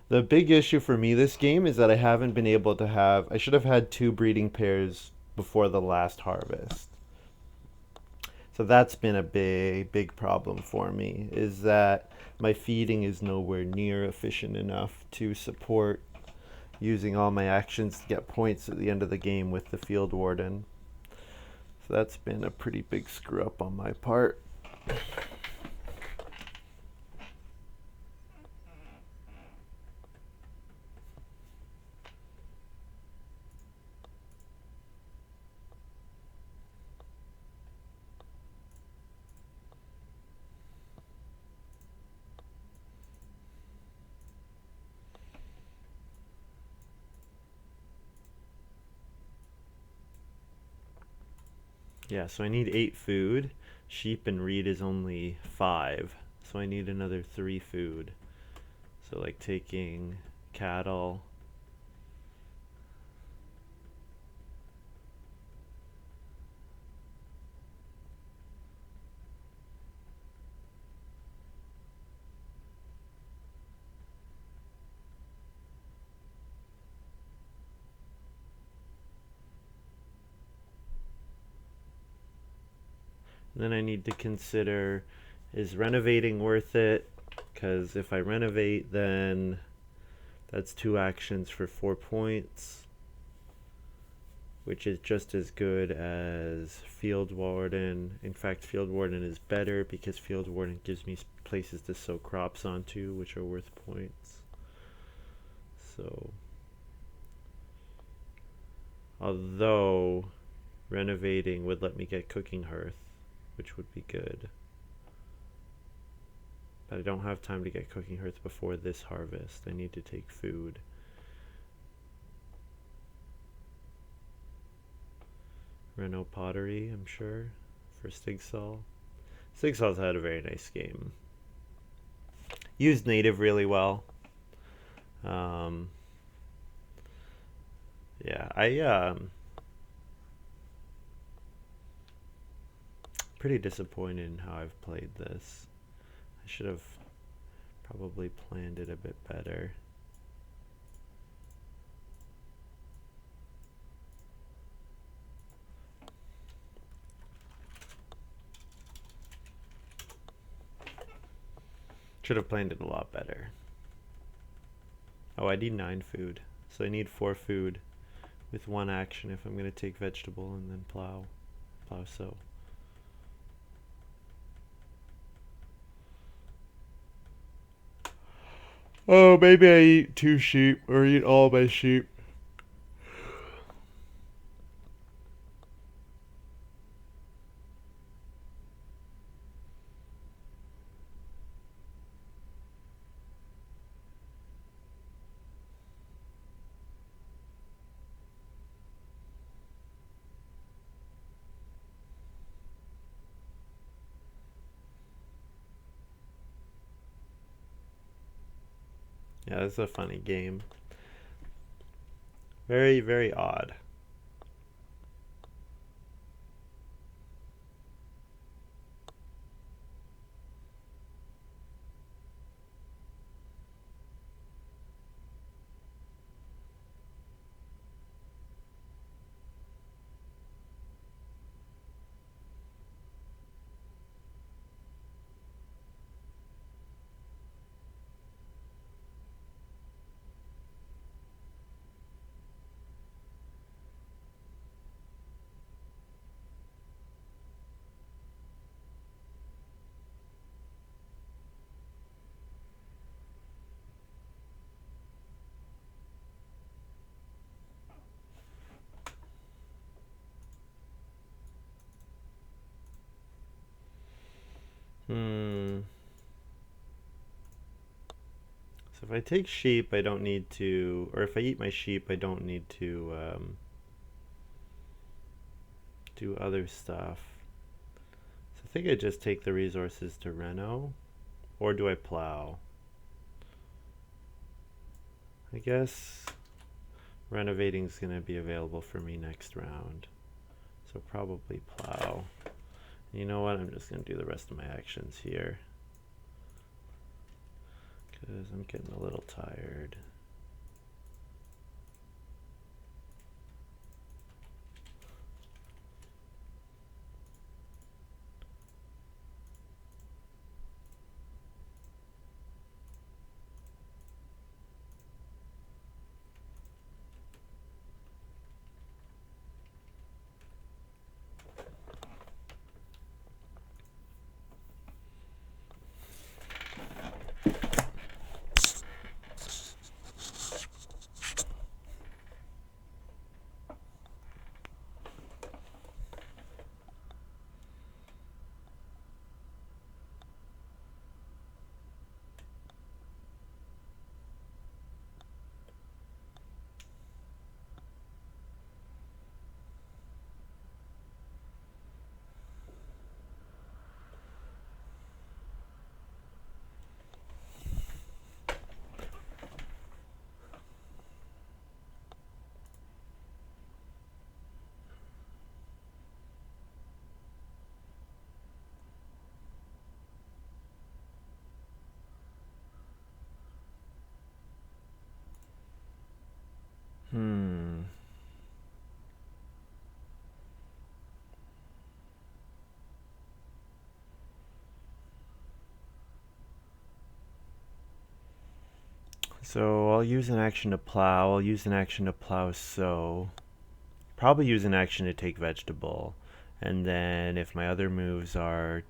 The big issue for me this game is that I haven't been able to have. I should have had 2 breeding pairs before the last harvest. So that's been a big problem for me, is that my feeding is nowhere near efficient enough to support using all my actions to get points at the end of the game with the field warden. So that's been a pretty big screw up on my part. Yeah, so I need 8 food. Sheep and reed is only 5. So I need another 3 food. So like taking cattle. And then I need to consider, is renovating worth it? Because if I renovate, then that's 2 actions for 4 points, which is just as good as Field Warden. In fact, Field Warden is better because Field Warden gives me places to sow crops onto, which are worth points. So, although renovating would let me get Cooking Hearth, which would be good. But I don't have time to get Cooking Hearth before this harvest. I need to take food. Reno Pottery, I'm sure, for Stigsall. Stigsall's had a very nice game. Used native really well. Um, yeah, pretty disappointed in how I've played this. I should have probably planned it a bit better. Should have planned it a lot better. Oh, I need 9 food. So I need 4 food with 1 action if I'm going to take vegetable and then plow sow. Oh, maybe I eat 2 sheep or eat all my sheep. Yeah, this is a funny game. Very, very odd. Hmm. So if I take sheep, I don't need to, or if I eat my sheep, I don't need to do other stuff. So I think I just take the resources to reno, or do I plow? I guess renovating is going to be available for me next round. So probably plow. You know what? I'm just going to do the rest of my actions here. Because I'm getting a little tired. Hmm. So I'll use an action to plow. I'll use an action to plow sow. Probably use an action to take vegetable. And then if my other moves are,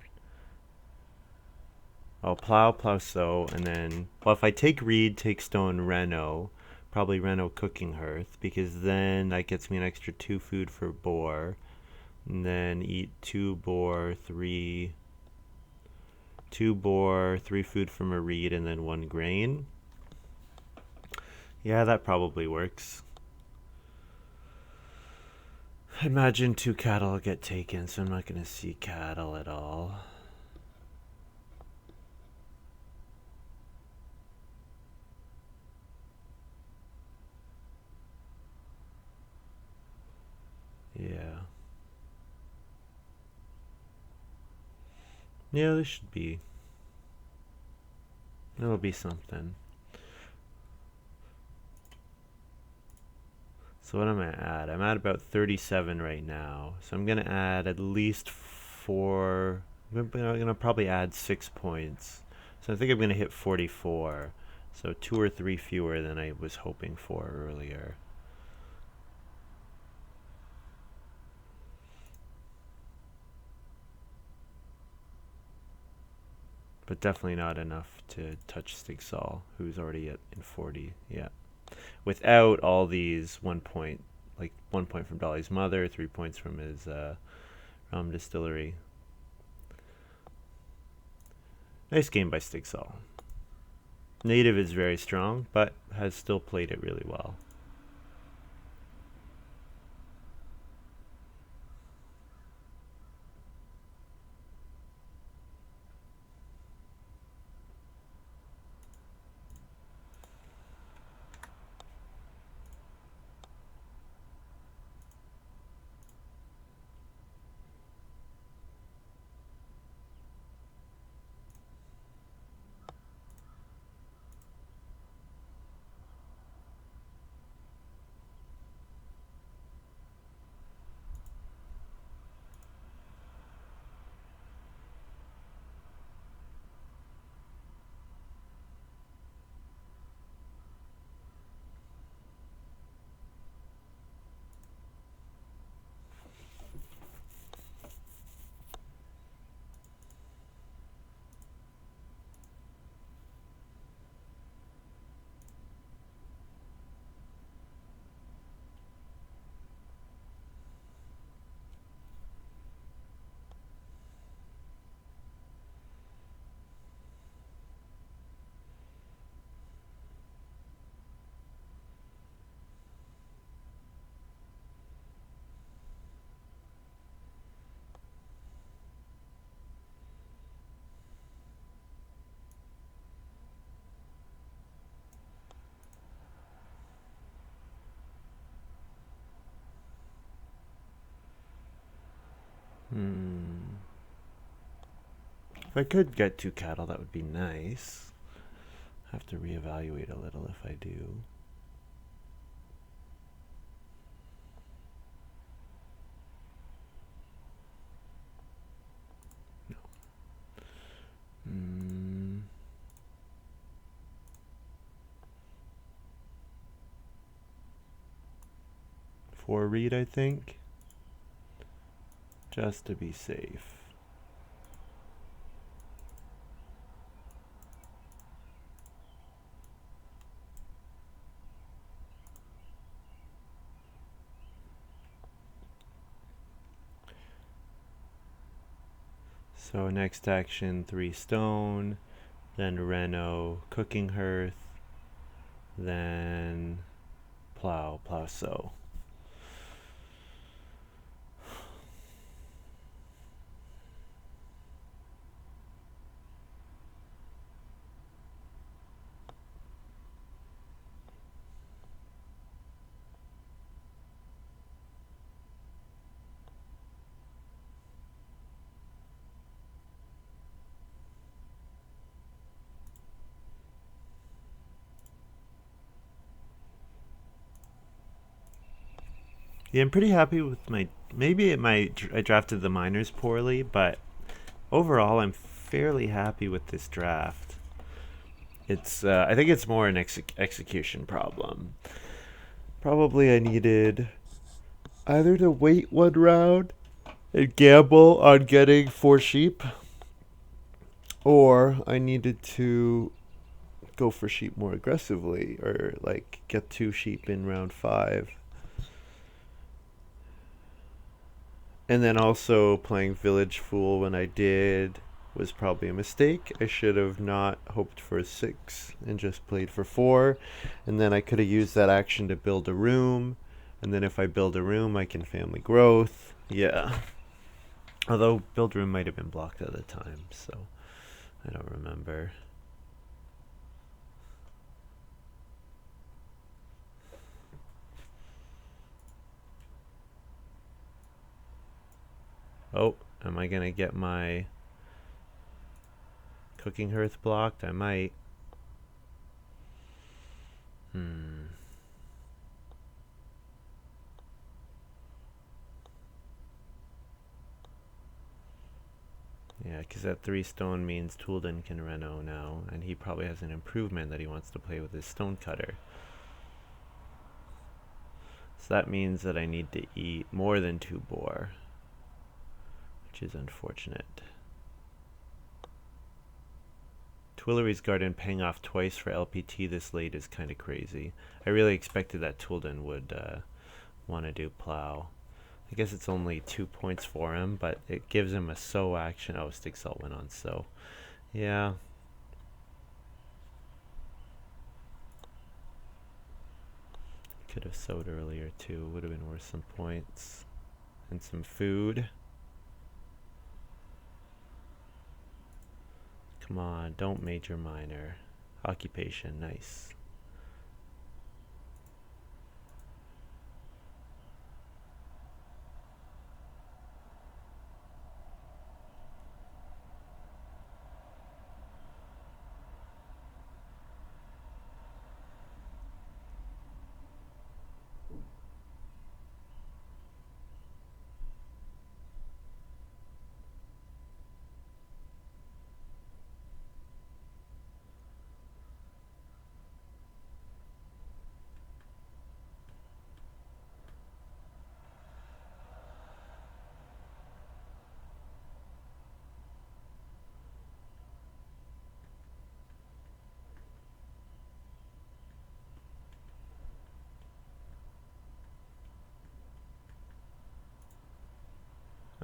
I'll plow, plow, sow, and then, well, if I take reed, take stone, reno, probably reno cooking hearth, because then that gets me an extra 2 food for boar. And then eat 2 boar, 2 boar, 3 food from a reed, and then 1 grain. Yeah, that probably works. I imagine 2 cattle get taken, so I'm not going to see cattle at all. Yeah. Yeah, this should be. It'll be something. So what am I at? I'm at about 37 right now. So I'm going to add at least 4. I'm going to probably add 6 points. So I think I'm going to hit 44. So 2 or 3 fewer than I was hoping for earlier. But definitely not enough to touch Stigsall, who's already in 40. Yeah. Without all these 1 point, like 1 point from Dolly's mother, 3 points from his rum distillery. Nice game by Stigsall. Native is very strong, but has still played it really well. If I could get 2 cattle, that would be nice. Have to reevaluate a little if I do. No. 4 read, I think, just to be safe. So next action, 3 stone, then Reno, cooking hearth, then plow, sow. Yeah, I'm pretty happy with my. Maybe I drafted the miners poorly, but overall, I'm fairly happy with this draft. It's. I think it's more an execution problem. Probably I needed either to wait 1 round and gamble on getting 4 sheep, or I needed to go for sheep more aggressively, or like get 2 sheep in round 5. And then also playing Village Fool when I did was probably a mistake. I should have not hoped for a 6 and just played for 4. And then I could have used that action to build a room. And then if I build a room, I can family growth. Yeah. Although build room might have been blocked at the time, so I don't remember. Oh, am I gonna get my cooking hearth blocked? I might. Yeah, because that 3 stone means Toolden can reno now, and he probably has an improvement that he wants to play with his stone cutter. So that means that I need to eat more than 2 boar, which is unfortunate. Tuileries Garden paying off twice for LPT this late is kind of crazy. I really expected that Toolden would want to do plow. I guess it's only 2 points for him, but it gives him a sow action. Oh, Stick Salt went on sow. Yeah. Could have sowed earlier too. Would have been worth some points. And some food. Come on, don't major minor. Occupation, nice.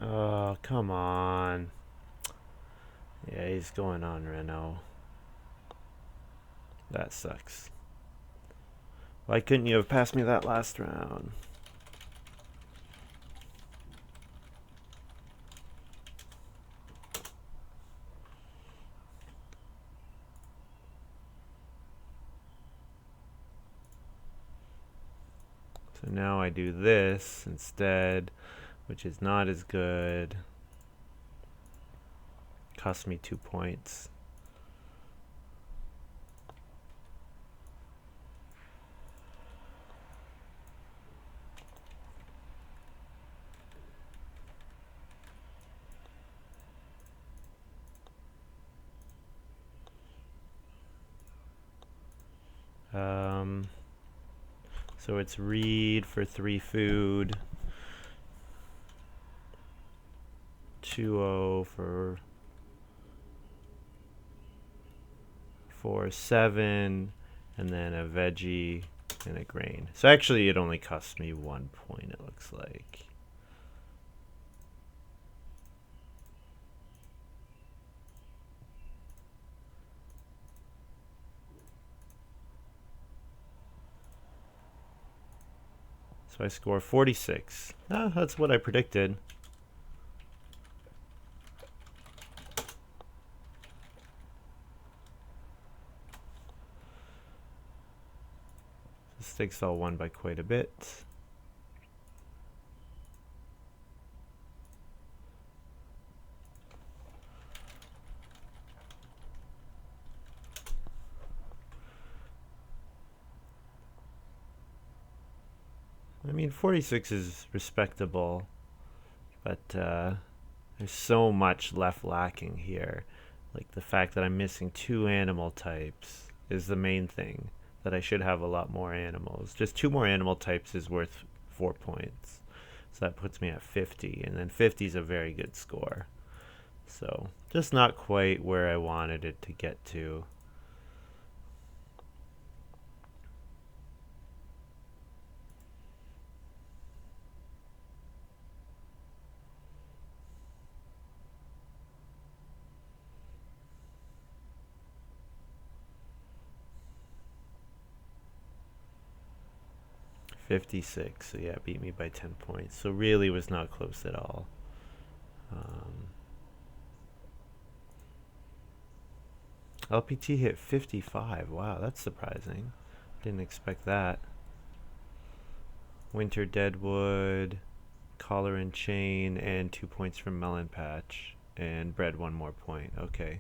Oh, come on. Yeah, he's going on Renault. That sucks. Why couldn't you have passed me that last round? So now I do this instead, which is not as good. cost me 2 points. So it's read for 3 food, 2-0 for 4-7, and then a veggie and a grain. So actually it only cost me 1 point, it looks like. So I score 46. Ah, that's what I predicted. The stakes all won by quite a bit. I mean, 46 is respectable, but there's so much left lacking here. Like the fact that I'm missing 2 animal types is the main thing. That I should have a lot more animals. Just 2 more animal types is worth 4 points. So that puts me at 50, and then 50 is a very good score. So just not quite where I wanted it to get to. $56, so yeah, beat me by 10 points. So really was not close at all. LPT hit 55. Wow, that's surprising. Didn't expect that. Winter Deadwood, Collar and Chain, and 2 points from Melon Patch. And Bread 1 more point. Okay.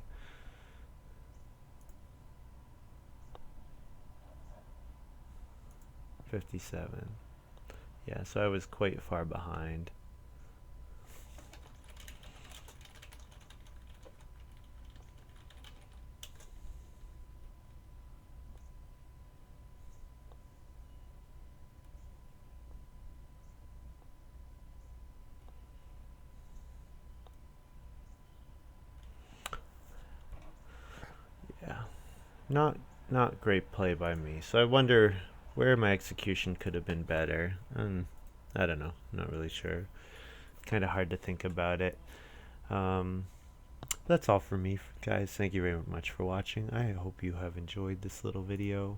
$57. Yeah, so I was quite far behind. Yeah, not great play by me. So I wonder where my execution could have been better. I don't know. I'm not really sure. Kind of hard to think about it. That's all for me, guys. Thank you very much for watching. I hope you have enjoyed this little video.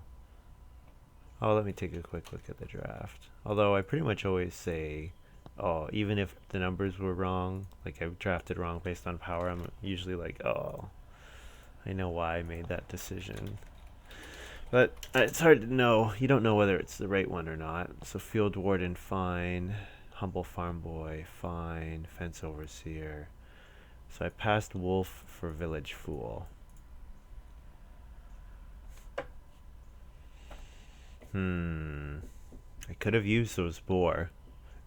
Oh, let me take a quick look at the draft. Although I pretty much always say, oh, even if the numbers were wrong, like I drafted wrong based on power, I'm usually like, oh, I know why I made that decision. But it's hard to know. You don't know whether it's the right one or not. So Field Warden, fine. Humble Farm Boy, fine. Fence Overseer. So I passed Wolf for Village Fool. I could have used those boar.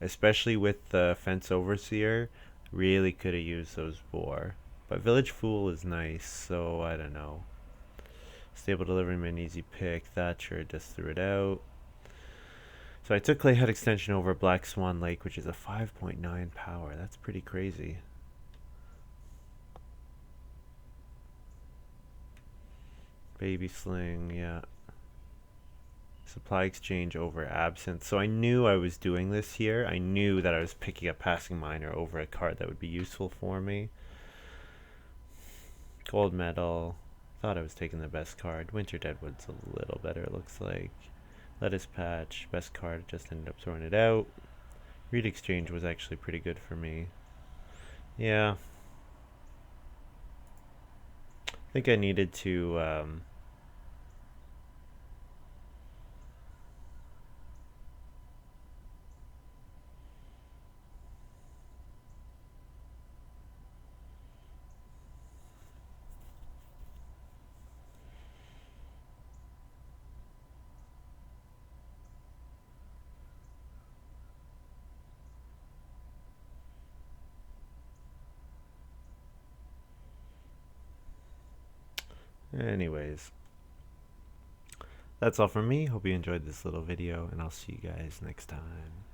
Especially with the Fence Overseer. Really could have used those boar. But Village Fool is nice, so I don't know. Stable Delivery, an easy pick. Thatcher just threw it out. So I took Clayhead Extension over Black Swan Lake, which is a 5.9 power. That's pretty crazy. Baby Sling, yeah. Supply Exchange over Absinthe. So I knew I was doing this here. I knew that I was picking up Passing Miner over a card that would be useful for me. Gold Medal. Thought I was taking the best card. Winter Deadwood's a little better, it looks like. Lettuce Patch. Best card, just ended up throwing it out. Reed Exchange was actually pretty good for me. Yeah. I think I needed to... Anyways, that's all from me. Hope you enjoyed this little video, and I'll see you guys next time.